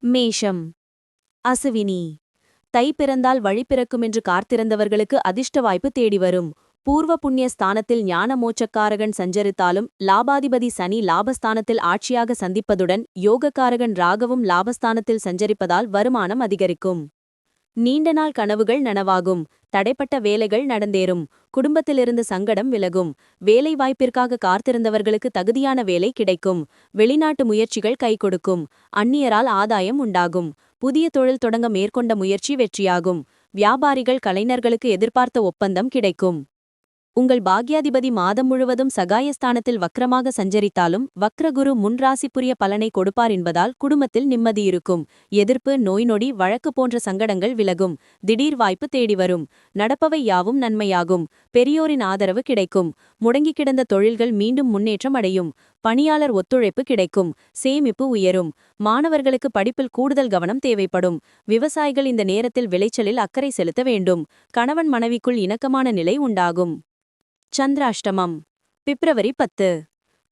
மேஷம். அசுவினி. தை பிறந்தால் வழி பிறக்குமென்று காத்திருந்தவர்களுக்கு அதிர்ஷ்ட வாய்ப்பு தேடி வரும். பூர்வ புண்ணிய ஸ்தானத்தில் ஞான மோட்சக்காரகன் சஞ்சரித்தாலும் லாபாதிபதி சனி லாபஸ்தானத்தில் ஆட்சியாக சந்திப்பதுடன் யோகக்காரகன் ராகவும் லாபஸ்தானத்தில் சஞ்சரிப்பதால் வருமானம் அதிகரிக்கும். நீண்ட நாள் கனவுகள் நனவாகும். தடைப்பட்ட வேலைகள் நடந்தேறும். குடும்பத்திலிருந்து சங்கடம் விலகும். வேலை வாய்ப்பிற்காக காத்திருந்தவர்களுக்கு தகுதியான வேலை கிடைக்கும். வெளிநாட்டு முயற்சிகள் கை கொடுக்கும். அந்நியரால் ஆதாயம் உண்டாகும். புதிய தொழில் தொடங்க மேற்கொண்ட முயற்சி வெற்றியாகும். வியாபாரிகள் கலைஞர்களுக்கு எதிர்பார்த்த ஒப்பந்தம் கிடைக்கும். உங்கள் பாக்யாதிபதி மாதம் முழுவதும் சகாயஸ்தானத்தில் வக்ரமாக சஞ்சரித்தாலும் வக்ரகுரு முன்ராசிப்புரிய பலனை கொடுப்பார் என்பதால் குடும்பத்தில் நிம்மதியிருக்கும். எதிர்ப்பு நோய் நொடி வழக்கு போன்ற சங்கடங்கள் விலகும். திடீர் வாய்ப்பு தேடி வரும். நடப்பவை யாவும் நன்மையாகும். பெரியோரின் ஆதரவு கிடைக்கும். முடங்கி கிடந்த தொழில்கள் மீண்டும் முன்னேற்றம் அடையும். பணியாளர் ஒத்துழைப்பு கிடைக்கும். சேமிப்பு உயரும். மாணவர்களுக்கு படிப்பில் கூடுதல் கவனம் தேவைப்படும். விவசாயிகள் இந்த நேரத்தில் விளைச்சலில் அக்கறை செலுத்த வேண்டும். கணவன் மனைவிக்குள் இணக்கமான நிலை உண்டாகும். சந்திராஷ்டமம். பிப்ரவரி 10.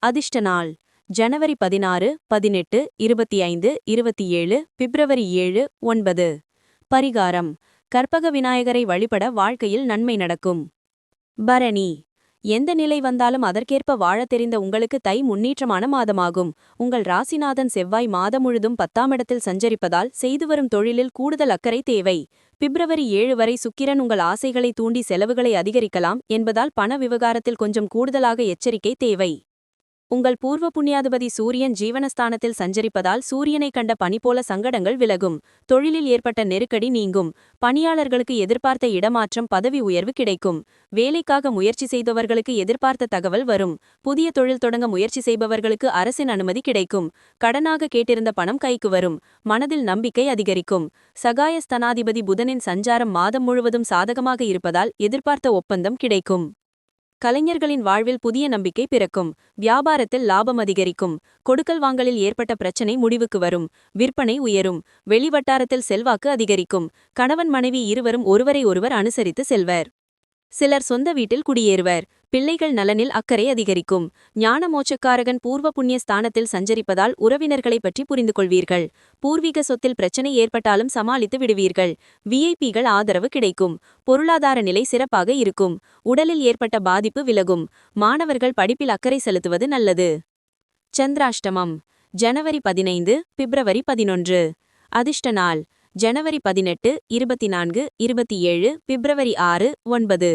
அதிர்ஷ்ட நாள் ஜனவரி 16, 18, 25, 27, பிப்ரவரி 7, 9. பரிகாரம். கற்பக விநாயகரை வழிபட வாழ்க்கையில் நன்மை நடக்கும். பரணி. எந்த நிலை வந்தாலும் அதற்கேற்ப வாழத் தெரிந்த உங்களுக்கு தை முன்னேற்றமான மாதமாகும். உங்கள் ராசிநாதன் செவ்வாய் மாதம் முழுதும் 10ஆம் இடத்தில் சஞ்சரிப்பதால் செய்துவரும் தொழிலில் கூடுதல் அக்கறை தேவை. பிப்ரவரி 7 வரை சுக்கிரன் உங்கள் ஆசைகளை தூண்டி செலவுகளை அதிகரிக்கலாம் என்பதால் பண விவகாரத்தில் கொஞ்சம் கூடுதலாக எச்சரிக்கை தேவை. உங்கள் பூர்வ புண்ணியாதிபதி சூரியன் ஜீவனஸ்தானத்தில் சஞ்சரிப்பதால் சூரியனை கண்ட பனி போல சங்கடங்கள் விலகும். தொழிலில் ஏற்பட்ட நெருக்கடி நீங்கும். பணியாளர்களுக்கு எதிர்பார்த்த இடமாற்றம் பதவி உயர்வு கிடைக்கும். வேலைக்காக முயற்சி செய்தவர்களுக்கு எதிர்பார்த்த தகவல் வரும். புதிய தொழில் தொடங்க முயற்சி செய்பவர்களுக்கு அரசின் அனுமதி கிடைக்கும். கடனாக கேட்டிருந்த பணம் கைக்கு வரும். மனதில் நம்பிக்கை அதிகரிக்கும். சகாயஸ்தனாதிபதி புதனின் சஞ்சாரம் மாதம் முழுவதும் சாதகமாக இருப்பதால் எதிர்பார்த்த ஒப்பந்தம் கிடைக்கும். கலைஞர்களின் வாழ்வில் புதிய நம்பிக்கை பிறக்கும். வியாபாரத்தில் லாபம் அதிகரிக்கும். கொடுக்கல் வாங்கலில் ஏற்பட்ட பிரச்சனை முடிவுக்கு வரும். விற்பனை உயரும். வெளிவட்டாரத்தில் செல்வாக்கு அதிகரிக்கும். கணவன் மனைவி இருவரும் ஒருவரை ஒருவர் அனுசரித்து செல்வர். சிலர் சொந்த வீட்டில் குடியேறுவர். பிள்ளைகள் நலனில் அக்கறை அதிகரிக்கும். ஞான மோட்சக்காரகன் பூர்வ புண்ணிய ஸ்தானத்தில் சஞ்சரிப்பதால் உறவினர்களைப் பற்றி புரிந்து கொள்வீர்கள். பூர்வீக சொத்தில் பிரச்சனை ஏற்பட்டாலும் சமாளித்து விடுவீர்கள். விஐபிகள் ஆதரவு கிடைக்கும். பொருளாதார நிலை சிறப்பாக இருக்கும். உடலில் ஏற்பட்ட பாதிப்பு விலகும். மாணவர்கள் படிப்பில் அக்கறை செலுத்துவது நல்லது. சந்திராஷ்டமம். ஜனவரி 15, பிப்ரவரி 11. அதிர்ஷ்ட நாள் ஜனவரி 18, 24, 27, பிப்ரவரி 6, 9.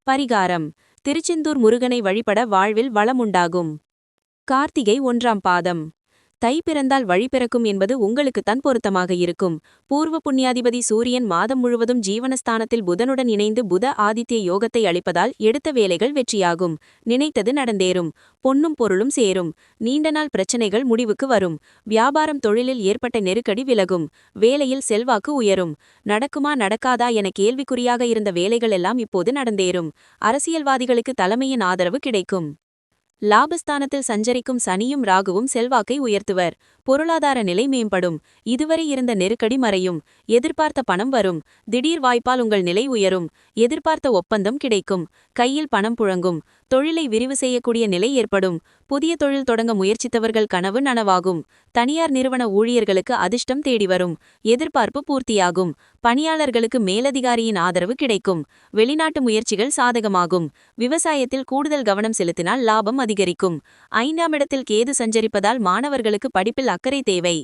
பரிகாரம். திருச்செந்தூர் முருகனை வழிபட வாழ்வில் வளமுண்டாகும். கார்த்திகை 1ஆம் பாதம். தை பிறந்தால் வழி பிறக்கும் என்பது உங்களுக்குத்தான் பொருத்தமாக இருக்கும். பூர்வ புண்ணியாதிபதி சூரியன் மாதம் முழுவதும் ஜீவனஸ்தானத்தில் புதனுடன் இணைந்து புத ஆதித்ய யோகத்தை அளிப்பதால் எடுத்த வேலைகள் வெற்றியாகும். நினைத்தது நடந்தேறும். பொன்னும் பொருளும் சேரும். நீண்ட நாள் பிரச்சனைகள் முடிவுக்கு வரும். வியாபாரம் தொழிலில் ஏற்பட்ட நெருக்கடி விலகும். வேலையில் செல்வாக்கு உயரும். நடக்குமா நடக்காதா என கேள்விக்குறியாக இருந்த வேலைகள் எல்லாம் இப்போது நடந்தேறும். அரசியல்வாதிகளுக்கு தலைமையின் ஆதரவு கிடைக்கும். லாபஸ்தானத்தில் சஞ்சரிக்கும் சனியும் ராகுவும் செல்வாக்கை உயர்த்துவர். பொருளாதார நிலை மேம்படும். இதுவரை இருந்த நெருக்கடி மறையும். எதிர்பார்த்த பணம் வரும். திடீர் வாய்ப்பால் உங்கள் நிலை உயரும். எதிர்பார்த்த ஒப்பந்தம் கிடைக்கும். கையில் பணம் புழங்கும். தொழிலை விரிவு செய்யக்கூடிய நிலை ஏற்படும். புதிய தொழில் தொடங்க முயற்சித்தவர்கள் கனவு நனவாகும். தனியார் நிறுவன ஊழியர்களுக்கு அதிர்ஷ்டம் தேடி வரும். எதிர்பார்ப்பு பூர்த்தியாகும். பணியாளர்களுக்கு மேலதிகாரியின் ஆதரவு கிடைக்கும். வெளிநாட்டு முயற்சிகள் சாதகமாகும். விவசாயத்தில் கூடுதல் கவனம் செலுத்தினால் லாபம் அதிகரிக்கும். 5ஆம் இடத்தில் கேது சஞ்சரிப்பதால் மாணவர்களுக்கு படிப்பில் அக்கறை தேவை.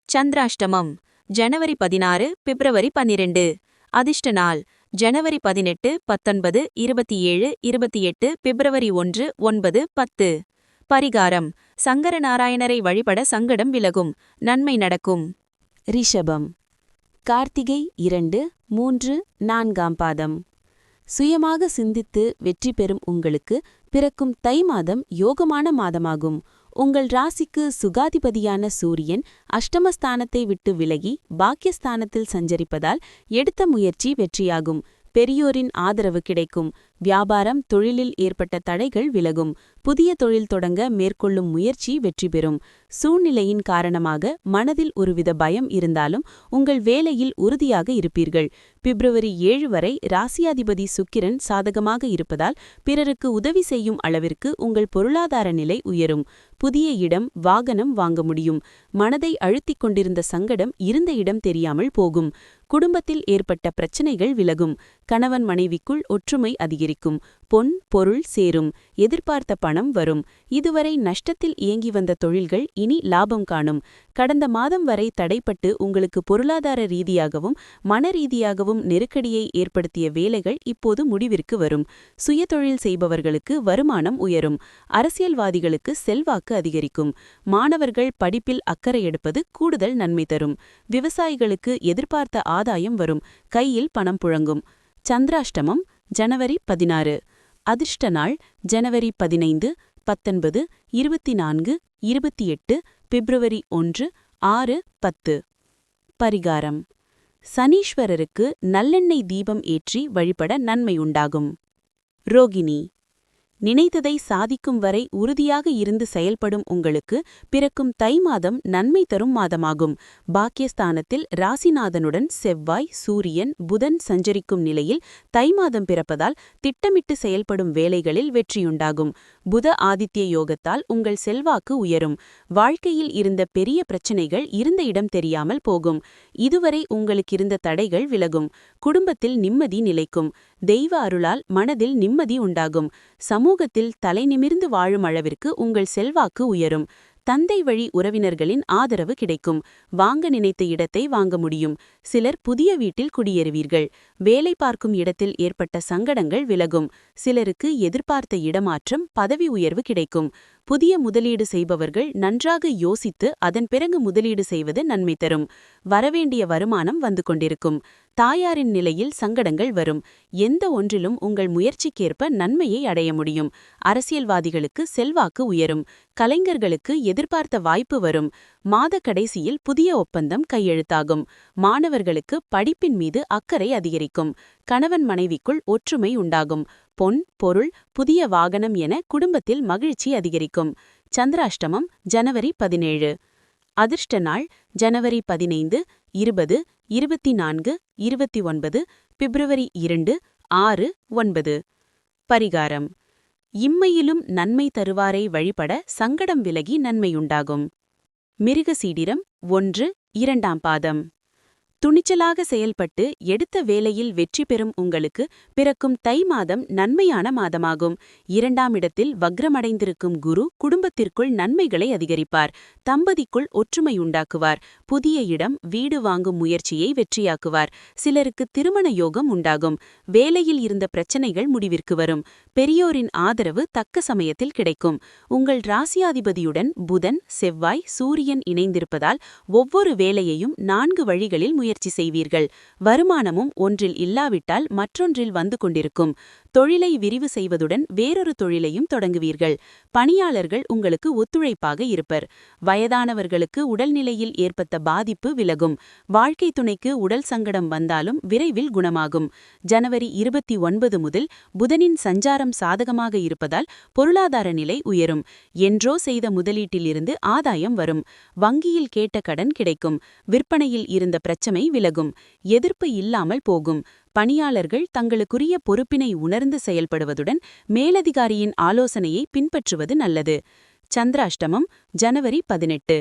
சந்திராஷ்டமம். ஜனவரி 16, பிப்ரவரி 12. அதிர்ஷ்ட நாள் ஜனவரி 18, 19, 27, 28, பிப்ரவரி 1, 9, 10. பரிகாரம். சங்கரநாராயணரை வழிபட சங்கடம் விலகும். நன்மை நடக்கும். ரிஷபம். கார்த்திகை 2, 3, 4ஆம் பாதம். சுயமாக சிந்தித்து வெற்றி பெறும் உங்களுக்கு பிறக்கும் தை மாதம் யோகமான மாதமாகும். உங்கள் ராசிக்கு சுகாதிபதியான சூரியன் அஷ்டமஸ்தானத்தை விட்டு விலகி பாக்கியஸ்தானத்தில் சஞ்சரிப்பதால் எடுத்த முயற்சி வெற்றியாகும். பெரியோரின் ஆதரவு கிடைக்கும். வியாபாரம் தொழிலில் ஏற்பட்ட தடைகள் விலகும். புதிய தொழில் தொடங்க மேற்கொள்ளும் முயற்சி வெற்றி பெறும். சூழ்நிலையின் காரணமாக மனதில் ஒருவித பயம் இருந்தாலும் உங்கள் வேலையில் உறுதியாக இருப்பீர்கள். பிப்ரவரி 7 வரை ராசியாதிபதி சுக்கிரன் சாதகமாக இருப்பதால் பிறருக்கு உதவி செய்யும் அளவிற்கு உங்கள் பொருளாதார நிலை உயரும். புதிய இடம் வாகனம் வாங்க முடியும். மனதை அழுத்திக் கொண்டிருந்த சங்கடம் இருந்த இடம் தெரியாமல் போகும். குடும்பத்தில் ஏற்பட்ட பிரச்சனைகள் விலகும். கணவன் மனைவிக்குள் ஒற்றுமை அதிகரிக்கும். பொன் பொருள் சேரும். எதிர்பார்த்த பணம் வரும். இதுவரை நஷ்டத்தில் இயங்கி வந்த தொழில்கள் இனி லாபம் காணும். கடந்த மாதம் வரை தடைப்பட்டு உங்களுக்கு பொருளாதார ரீதியாகவும் மனரீதியாகவும் நெருக்கடியை ஏற்படுத்திய வேலைகள் இப்போது முடிவிற்கு வரும். சுயதொழில் செய்பவர்களுக்கு வருமானம் உயரும். அரசியல்வாதிகளுக்கு செல்வாக்கு அதிகரிக்கும். மாணவர்கள் படிப்பில் அக்கறை எடுப்பது கூடுதல் நன்மை தரும். விவசாயிகளுக்கு எதிர்பார்த்த ஆதாயம் வரும். கையில் பணம் புழங்கும். சந்திராஷ்டமம் ஜனவரி 16. அதிர்ஷ்ட நாள் ஜனவரி 15, 19, 24, 28, பிப்ரவரி 1, 6, 10. பரிகாரம்: சனீஸ்வரருக்கு நல்லெண்ணெய் தீபம் ஏற்றி வழிபட நன்மை உண்டாகும். ரோகிணி: நினைத்ததை சாதிக்கும் வரை உறுதியாக இருந்து செயல்படும் உங்களுக்கு பிறக்கும் தை மாதம் நன்மை தரும் மாதமாகும். பாக்கியஸ்தானத்தில் ராசிநாதனுடன் செவ்வாய், சூரியன், புதன் சஞ்சரிக்கும் நிலையில் தை மாதம் பிறப்பதால் திட்டமிட்டு செயல்படும் வேலைகளில் வெற்றியுண்டாகும். புத ஆதித்ய யோகத்தால் உங்கள் செல்வாக்கு உயரும். வாழ்க்கையில் இருந்த பெரிய பிரச்சனைகள் இருந்த இடம் தெரியாமல் போகும். இதுவரை உங்களுக்கிருந்த தடைகள் விலகும். குடும்பத்தில் நிம்மதி நிலைக்கும். தெய்வ அருளால் மனதில் நிம்மதி உண்டாகும். சமூகத்தில் தலைநிமிர்ந்து வாழும் அளவிற்கு உங்கள் செல்வாக்கு உயரும். தந்தை வழி உறவினர்களின் ஆதரவு கிடைக்கும். வாங்க நினைத்த இடத்தை வாங்க முடியும். சிலர் புதிய வீட்டில் குடியேறுவீர்கள். வேலை பார்க்கும் இடத்தில் ஏற்பட்ட சங்கடங்கள் விலகும். சிலருக்கு எதிர்பார்த்த இடமாற்றம், பதவி உயர்வு கிடைக்கும். புதிய முதலீடு செய்பவர்கள் நன்றாக யோசித்து அதன் பிறகு முதலீடு செய்வது நன்மை தரும். வரவேண்டிய வருமானம் வந்து கொண்டிருக்கும். தாயாரின் நிலையில் சங்கடங்கள் வரும். எந்த ஒன்றிலும் உங்கள் முயற்சிக்கேற்ப நன்மையை அடைய முடியும். அரசியல்வாதிகளுக்கு செல்வாக்கு உயரும். கலைஞர்களுக்கு எதிர்பார்த்த வாய்ப்பு வரும். மாத கடைசியில் புதிய ஒப்பந்தம் கையெழுத்தாகும். மாணவர்களுக்கு படிப்பின் மீது அக்கறை அதிகரிக்கும். கணவன் மனைவிக்குள் ஒற்றுமை உண்டாகும். பொன் பொருள் புதிய வாகனம் என குடும்பத்தில் மகிழ்ச்சி அதிகரிக்கும். சந்திராஷ்டமம் ஜனவரி 17. அதிர்ஷ்ட நாள் ஜனவரி 15, 20, 24, 29, பிப்ரவரி 2, 6, 9. பரிகாரம்: இம்மையிலும் நன்மை தருவாரை வழிபட சங்கடம் விலகி நன்மையுண்டாகும். மிருகசீடிரம் 1, 2ஆம் பாதம். துணிச்சலாக செயல்பட்டு எடுத்த வேலையில் வெற்றி பெறும் உங்களுக்கு பிறக்கும் தை மாதம் நன்மையான மாதமாகும். 2ஆம் இடத்தில் வக்ரமடைந்திருக்கும் குரு குடும்பத்திற்குள் நன்மைகளை அதிகரிப்பார். தம்பதிக்குள் ஒற்றுமை உண்டாக்குவார். புதிய இடம் வீடு வாங்கும் முயற்சியை வெற்றியாக்குவார். சிலருக்கு திருமண யோகம் உண்டாகும். வேலையில் இருந்த பிரச்சனைகள் முடிவிற்கு வரும். பெரியோரின் ஆதரவு தக்க சமயத்தில் கிடைக்கும். உங்கள் ராசியாதிபதியுடன் புதன், செவ்வாய், சூரியன் இணைந்திருப்பதால் ஒவ்வொரு வேலையையும் 4 வழிகளில் முயற்சி செய்வீர்கள். வருமானமும் ஒன்றில் இல்லாவிட்டால் மற்றொன்றில் வந்து கொண்டிருக்கும். தொழிலை விரிவு செய்வதுடன் வேறொரு தொழிலையும் தொடங்குவீர்கள். பணியாளர்கள் உங்களுக்கு ஒத்துழைப்பாக இருப்பர். வயதானவர்களுக்கு உடல்நிலையில் ஏற்பட்ட பாதிப்பு விலகும். வாழ்க்கை துணைக்கு உடல் சங்கடம் வந்தாலும் விரைவில் குணமாகும். ஜனவரி 29 முதல் புதனின் சஞ்சாரம் சாதகமாக இருப்பதால் பொருளாதார நிலை உயரும். என்றோ செய்த முதலீட்டிலிருந்து ஆதாயம் வரும். வங்கியில் கேட்ட கடன் கிடைக்கும். விற்பனையில் இருந்த பிரச்சனை விலகும். எதிர்ப்பு இல்லாமல் போகும். பணியாளர்கள் தங்களுக்குரிய பொறுப்பினை உணர்ந்து செயல்படுவதுடன் மேலதிகாரியின் ஆலோசனையை பின்பற்றுவது நல்லது. சந்திராஷ்டமம் ஜனவரி 18.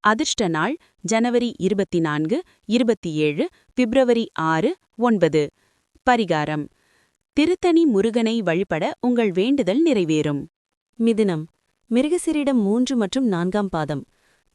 அதிர்ஷ்ட நாள் ஜனவரி 24, 27, பிப்ரவரி 6, 9. பரிகாரம்: திருத்தணி முருகனை வழிபட உங்கள் வேண்டுதல் நிறைவேறும். மிதுனம் மிருகசீரிடம் 3 மற்றும் 4ஆம் பாதம்.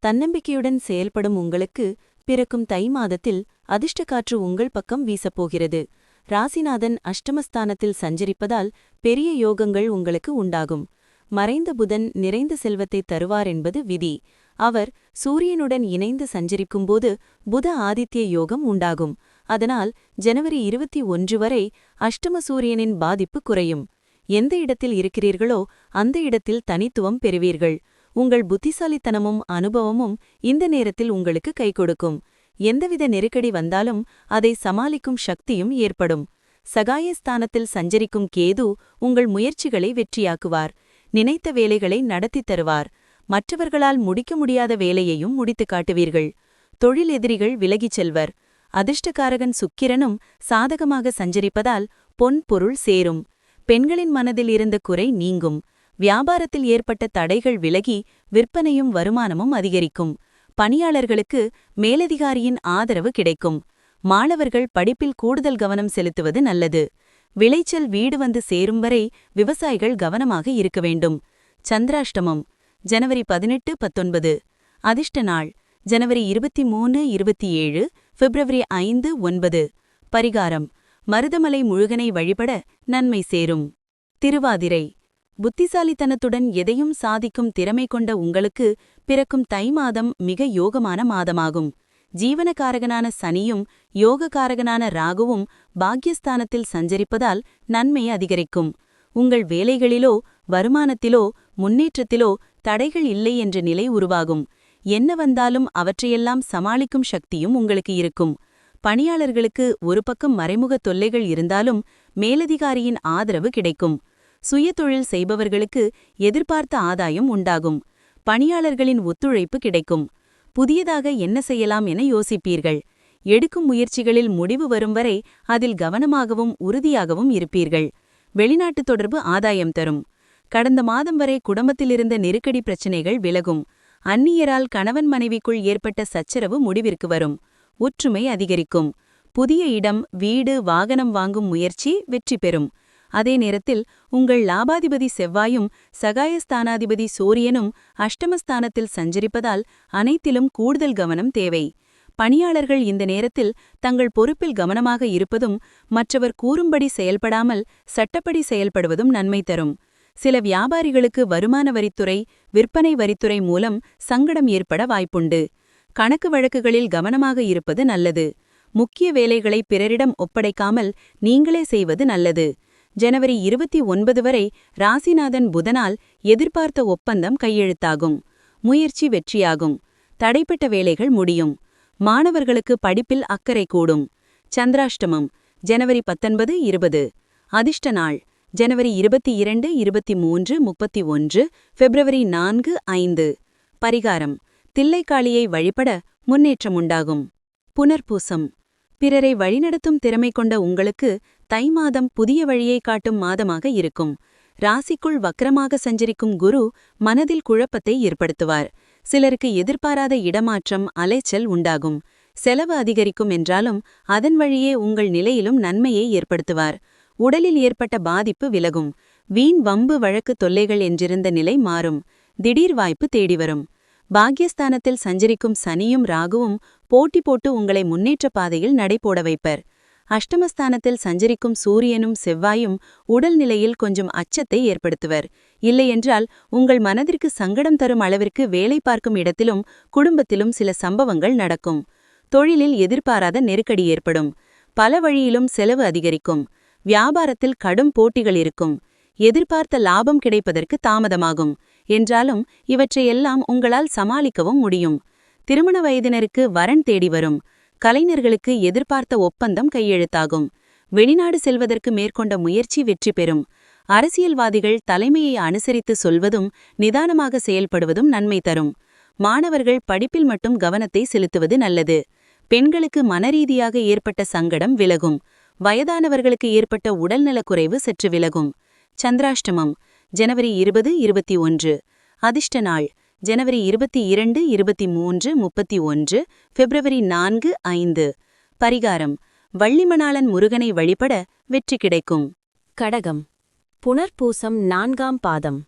தன்னம்பிக்கையுடன் செயல்படும் உங்களுக்கு பிறக்கும் தை மாதத்தில் அதிர்ஷ்டக்காற்று உங்கள் பக்கம் வீசப்போகிறது. ராசிநாதன் அஷ்டமஸ்தானத்தில் சஞ்சரிப்பதால் பெரிய யோகங்கள் உங்களுக்கு உண்டாகும். மறைந்த புதன் நிறைந்த செல்வத்தை தருவார் என்பது விதி. அவர் சூரியனுடன் இணைந்து சஞ்சரிக்கும்போது புத ஆதித்ய யோகம் உண்டாகும். அதனால் ஜனவரி 21 வரை அஷ்டம சூரியனின் பாதிப்பு குறையும். எந்த இடத்தில் இருக்கிறீர்களோ அந்த இடத்தில் தனித்துவம் பெறுவீர்கள். உங்கள் புத்திசாலித்தனமும் அனுபவமும் இந்த நேரத்தில் உங்களுக்கு கை கொடுக்கும். எந்தவித நெருக்கடி வந்தாலும் அதை சமாளிக்கும் சக்தியும் ஏற்படும். சகாயஸ்தானத்தில் சஞ்சரிக்கும் கேது உங்கள் முயற்சிகளை வெற்றியாக்குவார். நினைத்த வேலைகளை நடத்தித் தருவார். மற்றவர்களால் முடிக்க முடியாத வேலையையும் முடித்துக் காட்டுவீர்கள். தொழில் எதிரிகள் விலகிச் செல்வர். அதிர்ஷ்டக்காரகன் சுக்கிரனும் சாதகமாக சஞ்சரிப்பதால் பொன் பொருள் சேரும். பெண்களின் மனதில் இருந்த குறை நீங்கும். வியாபாரத்தில் ஏற்பட்ட தடைகள் விலகி விற்பனையும் வருமானமும் அதிகரிக்கும். பணியாளர்களுக்கு மேலதிகாரியின் ஆதரவு கிடைக்கும். மாணவர்கள் படிப்பில் கூடுதல் கவனம் செலுத்துவது நல்லது. விளைச்சல் வீடு வந்து சேரும் வரை விவசாயிகள் கவனமாக இருக்க வேண்டும். சந்திராஷ்டமம் ஜனவரி 18-19. அதிர்ஷ்ட நாள் ஜனவரி 23-27, பிப்ரவரி 5-9. பரிகாரம் மருதமலை முழுகனை வழிபட நன்மை சேரும். திருவாதிரை புத்திசாலித்தனத்துடன் எதையும் சாதிக்கும் திறமை கொண்ட உங்களுக்கு பிறக்கும் தை மாதம் மிக யோகமான மாதமாகும். ஜீவனகாரகனான சனியும் யோககாரகனான ராகுவும் பாக்யஸ்தானத்தில் சஞ்சரிப்பதால் நன்மை அதிகரிக்கும். உங்கள் வேலைகளிலோ வருமானத்திலோ முன்னேற்றத்திலோ தடைகள் இல்லை என்ற நிலை உருவாகும். என்ன வந்தாலும் அவற்றையெல்லாம் சமாளிக்கும் சக்தியும் உங்களுக்கு இருக்கும். பணியாளர்களுக்கு ஒரு பக்கம் மறைமுக தொல்லைகள் இருந்தாலும் மேலதிகாரியின் ஆதரவு கிடைக்கும். சுயதொழில் செய்பவர்களுக்கு எதிர்பார்த்த ஆதாயம் உண்டாகும். பணியாளர்களின் ஒத்துழைப்பு கிடைக்கும். புதியதாக என்ன செய்யலாம் என யோசிப்பீர்கள். எடுக்கும் முயற்சிகளில் முடிவு வரும் வரை அதில் கவனமாகவும் உறுதியாகவும் இருப்பீர்கள். வெளிநாட்டு தொடர்பு ஆதாயம் தரும். கடந்த மாதம் வரை குடும்பத்திலிருந்த நெருக்கடி பிரச்சினைகள் விலகும். அந்நியரால் கணவன் மனைவிக்குள் ஏற்பட்ட சச்சரவு முடிவிற்கு வரும். ஒற்றுமை அதிகரிக்கும். புதிய இடம், வீடு, வாகனம் வாங்கும் முயற்சி வெற்றி பெறும். அதே நேரத்தில் உங்கள் லாபாதிபதி செவ்வாயும் சகாயஸ்தானாதிபதி சூரியனும் அஷ்டமஸ்தானத்தில் சஞ்சரிப்பதால் அனைத்திலும் கூடுதல் கவனம் தேவை. பணியாளர்கள் இந்த நேரத்தில் தங்கள் பொறுப்பில் கவனமாக இருப்பதும் மற்றவர் கூறும்படி செயல்படாமல் சட்டப்படி செயல்படுவதும் நன்மை தரும். சில வியாபாரிகளுக்கு வருமான வரித்துறை, விற்பனை வரித்துறை மூலம் சங்கடம் ஏற்பட வாய்ப்புண்டு. கணக்கு வழக்குகளில் கவனமாக இருப்பது நல்லது. முக்கிய வேலைகளை பிறரிடம் ஒப்படைக்காமல் நீங்களே செய்வது நல்லது. ஜனவரி 29 வரை ராசிநாதன் புதனால் எதிர்பார்த்த ஒப்பந்தம் கையெழுத்தாகும். முயற்சி வெற்றியாகும். தடைப்பட்ட வேலைகள் முடியும். மாணவர்களுக்கு படிப்பில் அக்கறை கூடும். சந்திராஷ்டமம் ஜனவரி 19-20. அதிர்ஷ்ட நாள் ஜனவரி 22, 23, 31, பிப்ரவரி 4, 5. பரிகாரம் தில்லைக்காளியை வழிபட முன்னேற்றமுண்டாகும். புனர்பூசம் பிறரை வழிநடத்தும் திறமை கொண்ட உங்களுக்கு தை மாதம் புதிய வழியை காட்டும் மாதமாக இருக்கும். ராசிக்குள் வக்ரமாக சஞ்சரிக்கும் குரு மனதில் குழப்பத்தை ஏற்படுத்துவார். சிலருக்கு எதிர்பாராத இடமாற்றம், அலைச்சல் உண்டாகும். செலவு அதிகரிக்கும் என்றாலும் அதன் வழியே உங்கள் நிலையிலும் நன்மையை ஏற்படுத்துவார். உடலில் ஏற்பட்ட பாதிப்பு விலகும். வீண் வம்பு வழக்கு தொல்லைகள் என்றிருந்த நிலை மாறும். திடீர் வாய்ப்பு தேடிவரும். பாக்யஸ்தானத்தில் சஞ்சரிக்கும் சனியும் ராகுவும் போட்டி போட்டு உங்களை முன்னேற்ற பாதையில் நடைபோட வைப்பர். அஷ்டமஸ்தானத்தில் சஞ்சரிக்கும் சூரியனும் செவ்வாயும் உடல்நிலையில் கொஞ்சம் அச்சத்தை ஏற்படுத்துவர். இல்லையென்றால் உங்கள் மனதிற்கு சங்கடம் தரும் அளவிற்கு வேலை பார்க்கும் இடத்திலும் குடும்பத்திலும் சில சம்பவங்கள் நடக்கும். தொழிலில் எதிர்பாராத நெருக்கடி ஏற்படும். பல வழியிலும் செலவு அதிகரிக்கும். வியாபாரத்தில் கடும் போட்டிகள் இருக்கும். எதிர்பார்த்த லாபம் கிடைப்பதற்கு தாமதமாகும். என்றாலும் இவற்றையெல்லாம் உங்களால் சமாளிக்கவும் முடியும். திருமண வயதினருக்கு வரன் தேடி வரும். கலைஞர்களுக்கு எதிர்பார்த்த ஒப்பந்தம் கையெழுத்தாகும். வெளிநாடு செல்வதற்கு மேற்கொண்ட முயற்சி வெற்றி பெறும். அரசியல்வாதிகள் தலைமையை அனுசரித்து சொல்வதும் நிதானமாக செயல்படுவதும் நன்மை தரும். மாணவர்கள் படிப்பில் மட்டும் கவனத்தை செலுத்துவது நல்லது. பெண்களுக்கு மனரீதியாக ஏற்பட்ட சங்கடம் விலகும். வயதானவர்களுக்கு ஏற்பட்ட உடல்நலக்குறைவு சற்று விலகும். சந்திராஷ்டமம் ஜனவரி 20, 21. அதிர்ஷ்ட நாள் ஜனவரி 22, 23, 31, பிப்ரவரி 4, 5. பரிகாரம் வள்ளிமணாளன் முருகனை வழிபட வெற்றி கிடைக்கும். கடகம் புனர்பூசம் 4ஆம் பாதம்.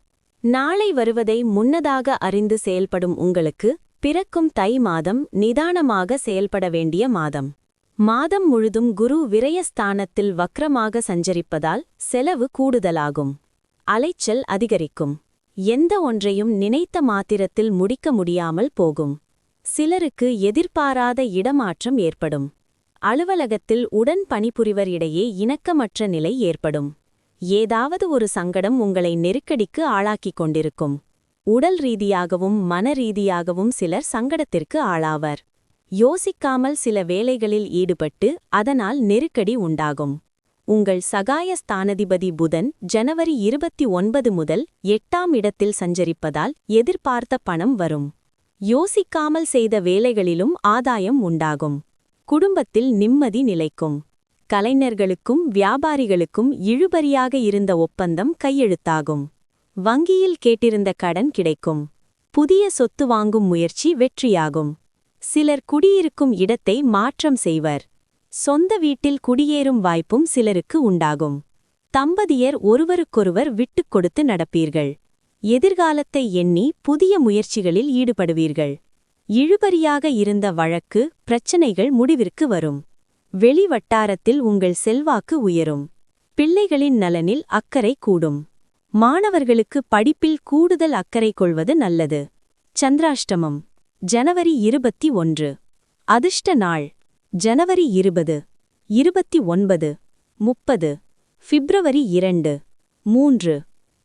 நாளை வருவதை முன்னதாக அறிந்து செயல்படும் உங்களுக்கு பிறக்கும் தை மாதம் நிதானமாக செயல்பட வேண்டிய மாதம். மாதம் முழுதும் குரு விரயஸ்தானத்தில் வக்ரமாக சஞ்சரிப்பதால் செலவு கூடுதலாகும். அலைச்சல் அதிகரிக்கும். எந்த ஒன்றையும் நினைத்த மாத்திரத்தில் முடிக்க முடியாமல் போகும். சிலருக்கு எதிர்பாராத இடமாற்றம் ஏற்படும். அலுவலகத்தில் உடன் பணிபுரிவர் இடையே இணக்கமற்ற நிலை ஏற்படும். ஏதாவது ஒரு சங்கடம் உங்களை நெருக்கடிக்கு ஆளாக்கிக் கொண்டிருக்கும். உடல் ரீதியாகவும் மன ரீதியாகவும் சிலர் சங்கடத்திற்கு ஆளாவர். யோசிக்காமல் சில வேலைகளில் ஈடுபட்டு அதனால் நெருக்கடி உண்டாகும். உங்கள் சகாய ஸ்தானாதிபதி புதன் ஜனவரி 29 முதல் 8ஆம் இடத்தில் சஞ்சரிப்பதால் எதிர்பார்த்த பணம் வரும். யோசிக்காமல் செய்த வேலைகளிலும் ஆதாயம் உண்டாகும். குடும்பத்தில் நிம்மதி நிலைக்கும். கலைஞர்களுக்கும் வியாபாரிகளுக்கும் இழுபறியாக இருந்த ஒப்பந்தம் கையெழுத்தாகும். வங்கியில் கேட்டிருந்த கடன் கிடைக்கும். புதிய சொத்து வாங்கும் முயற்சி வெற்றியாகும். சிலர் குடியிருக்கும் இடத்தை மாற்றம் செய்வர். சொந்த வீட்டில் குடியேறும் வாய்ப்பும் சிலருக்கு உண்டாகும். தம்பதியர் ஒருவருக்கொருவர் விட்டுக் கொடுத்து நடப்பீர்கள். எதிர்காலத்தை எண்ணி புதிய முயற்சிகளில் ஈடுபடுவீர்கள். இழுபறியாக இருந்த வழக்கு பிரச்சனைகள் முடிவிற்கு வரும். வெளிவட்டாரத்தில் உங்கள் செல்வாக்கு உயரும். பிள்ளைகளின் நலனில் அக்கறை கூடும். மாணவர்களுக்கு படிப்பில் கூடுதல் அக்கறை கொள்வது நல்லது. சந்திராஷ்டமம் ஜனவரி 21. அதிர்ஷ்ட நாள் ஜனவரி 20, 29, 30, பிப்ரவரி 2, 3,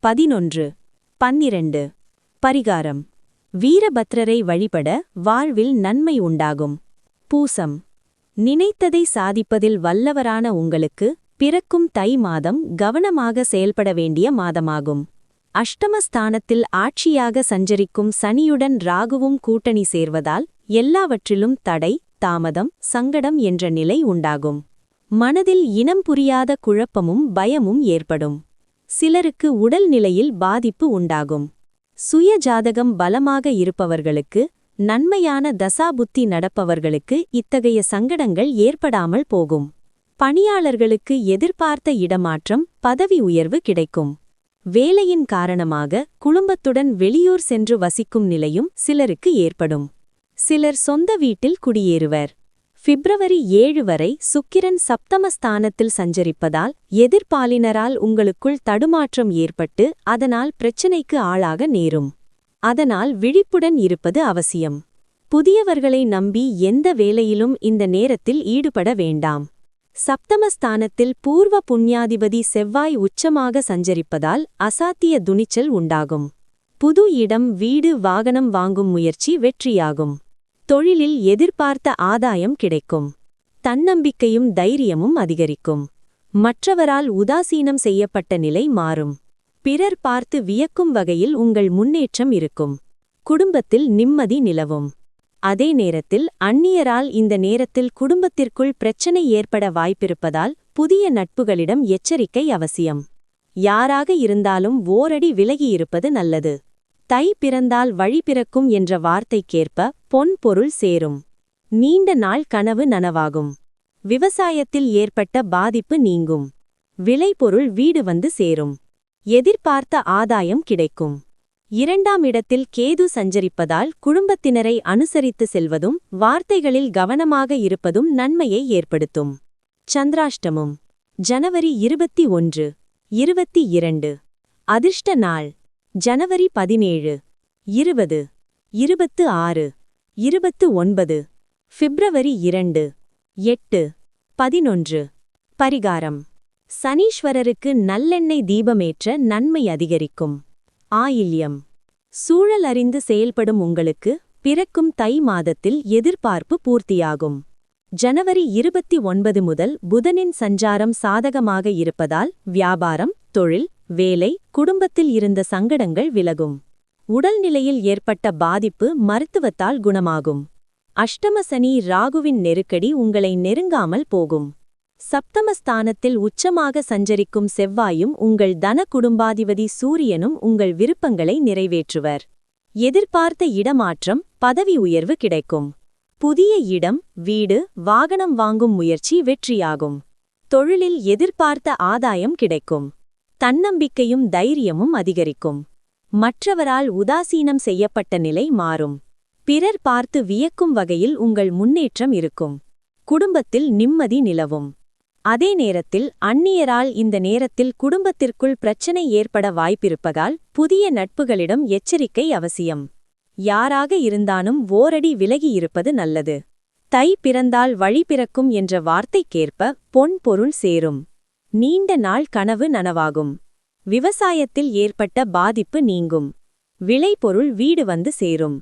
11, 12. பரிகாரம் வீரபத்ரரை வழிபட வாழ்வில் நன்மை உண்டாகும். பூசம் நினைத்ததை சாதிப்பதில் வல்லவரான உங்களுக்கு பிறக்கும் தை மாதம் கவனமாக செயல்பட வேண்டிய மாதமாகும். அஷ்டமஸ்தானத்தில் ஆட்சியாக சஞ்சரிக்கும் சனியுடன் ராகுவும் கூட்டணி சேர்வதால் எல்லாவற்றிலும் தடை, தாமதம், சங்கடம் என்ற நிலை உண்டாகும். மனதில் இனம் புரியாத குழப்பமும் பயமும் ஏற்படும். சிலருக்கு உடல் நிலையில் பாதிப்பு உண்டாகும். சுய ஜாதகம் பலமாக இருப்பவர்களுக்கு, நன்மையான தசாபுத்தி நடப்பவர்களுக்கு இத்தகைய சங்கடங்கள் ஏற்படாமல் போகும். பணியாளர்களுக்கு எதிர்பார்த்த இடமாற்றம், பதவி உயர்வு கிடைக்கும். வேலையின் காரணமாக குடும்பத்துடன் வெளியூர் சென்று வசிக்கும் நிலையும் சிலருக்கு ஏற்படும். சிலர் சொந்த வீட்டில் குடியேறுவர். பிப்ரவரி 7 வரை சுக்கிரன் சப்தமஸ்தானத்தில் சஞ்சரிப்பதால் எதிர்ப்பாலினரால் உங்களுக்குள் தடுமாற்றம் ஏற்பட்டு அதனால் பிரச்சினைக்கு ஆளாக நேரும். அதனால் விழிப்புடன் இருப்பது அவசியம். புதியவர்களை நம்பி எந்த வேலையிலும் இந்த நேரத்தில் ஈடுபட வேண்டாம். சப்தமஸ்தானத்தில் பூர்வ புண்ணியாதிபதி செவ்வாய் உச்சமாக சஞ்சரிப்பதால் அசாத்திய துணிச்சல் உண்டாகும். புது இடம், வீடு, வாகனம் வாங்கும் முயற்சி வெற்றியாகும். தொழிலில் எதிர்பார்த்த ஆதாயம் கிடைக்கும். தன்னம்பிக்கையும் தைரியமும் அதிகரிக்கும். மற்றவரால் உதாசீனம் செய்யப்பட்ட நிலை மாறும். பிறர் பார்த்து வியக்கும் வகையில் உங்கள் முன்னேற்றம் இருக்கும். குடும்பத்தில் நிம்மதி நிலவும். அதே நேரத்தில் அந்நியரால் இந்த நேரத்தில் குடும்பத்திற்குள் பிரச்சனை ஏற்பட வாய்ப்பிருப்பதால் புதிய நட்புகளிடம் எச்சரிக்கை அவசியம். யாராக இருந்தாலும் ஓரடி விலகியிருப்பது நல்லது. தை பிறந்தால் வழி பிறக்கும் என்ற வார்த்தைக்கேற்ப பொன் பொருள் சேரும். நீண்ட நாள் கனவு நனவாகும். விவசாயத்தில் ஏற்பட்ட பாதிப்பு நீங்கும். விளைபொருள் வீடு வந்து சேரும். எதிர்பார்த்த ஆதாயம் கிடைக்கும். 2ஆம் இடத்தில் கேது சஞ்சரிப்பதால் குடும்பத்தினரை அனுசரித்து செல்வதும் வார்த்தைகளில் கவனமாக இருப்பதும் நன்மையை ஏற்படுத்தும். சந்திராஷ்டமம் ஜனவரி 21, 22. அதிர்ஷ்ட நாள் ஜனவரி 17, 20, 26, 29. பிப்ரவரி 2, 8, 11. பரிகாரம் சனீஸ்வரருக்கு நல்லெண்ணெய் தீபமேற்ற நன்மை அதிகரிக்கும். ஆயில்யம் சூழல் அறிந்து செயல்படும் உங்களுக்கு பிறக்கும் தை மாதத்தில் எதிர்பார்ப்பு பூர்த்தியாகும். ஜனவரி 29 முதல் புதனின் சஞ்சாரம் சாதகமாக இருப்பதால் வியாபாரம், தொழில், வேலை, குடும்பத்தில் இருந்த சங்கடங்கள் விலகும். உடல்நிலையில் ஏற்பட்ட பாதிப்பு மருத்துவத்தால் குணமாகும். அஷ்டம சனி ராகுவின் நெருக்கடி உங்களை நெருங்காமல் போகும். சப்தமஸ்தானத்தில் உச்சமாக சஞ்சரிக்கும் செவ்வாயும் உங்கள் தன குடும்பாதிபதி சூரியனும் உங்கள் விருப்பங்களை நிறைவேற்றுவர். எதிர்பார்த்த இடமாற்றம், பதவி உயர்வு கிடைக்கும். புதிய இடம், வீடு, வாகனம் வாங்கும் முயற்சி வெற்றியாகும். தொழிலில் எதிர்பார்த்த ஆதாயம் கிடைக்கும். தன்னம்பிக்கையும் தைரியமும் அதிகரிக்கும். மற்றவரால் உதாசீனம் செய்யப்பட்ட நிலை மாறும். பிறர் பார்த்து வியக்கும் வகையில் உங்கள் முன்னேற்றம் இருக்கும். குடும்பத்தில் நிம்மதி நிலவும். அதே நேரத்தில் அந்நியரால் இந்த நேரத்தில் குடும்பத்திற்குள் பிரச்சனை ஏற்பட வாய்ப்பிருப்பதால் புதிய நட்புகளிடம் எச்சரிக்கை அவசியம். யாராக இருந்தாலும் ஓரடி விலகியிருப்பது நல்லது. தை பிறந்தால் வழி பிறக்கும் என்ற வார்த்தைக்கேற்ப பொன் பொருள் சேரும். நீண்ட நாள் கனவு நனவாகும். விவசாயத்தில் ஏற்பட்ட பாதிப்பு நீங்கும். விளைபொருள் வீடு வந்து சேரும்.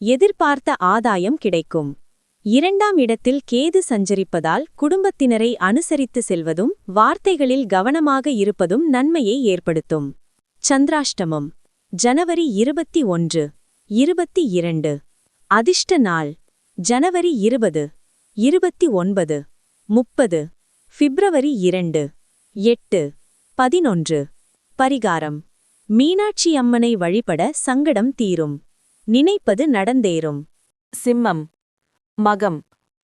எதிர்பார்த்த ஆதாயம் கிடைக்கும். 2ஆம் இடத்தில் கேது சஞ்சரிப்பதால் குடும்பத்தினரை அனுசரித்து செல்வதும் வார்த்தைகளில் கவனமாக இருப்பதும் நன்மையை ஏற்படுத்தும். சந்திராஷ்டமம் ஜனவரி 21, 22. அதிர்ஷ்ட நாள் ஜனவரி 20, 29, 30, பிப்ரவரி 2, 8, 11. பரிகாரம் மீனாட்சி அம்மனை வழிபட சங்கடம் தீரும். நினைப்பது நடந்தேறும். சிம்மம் மகம்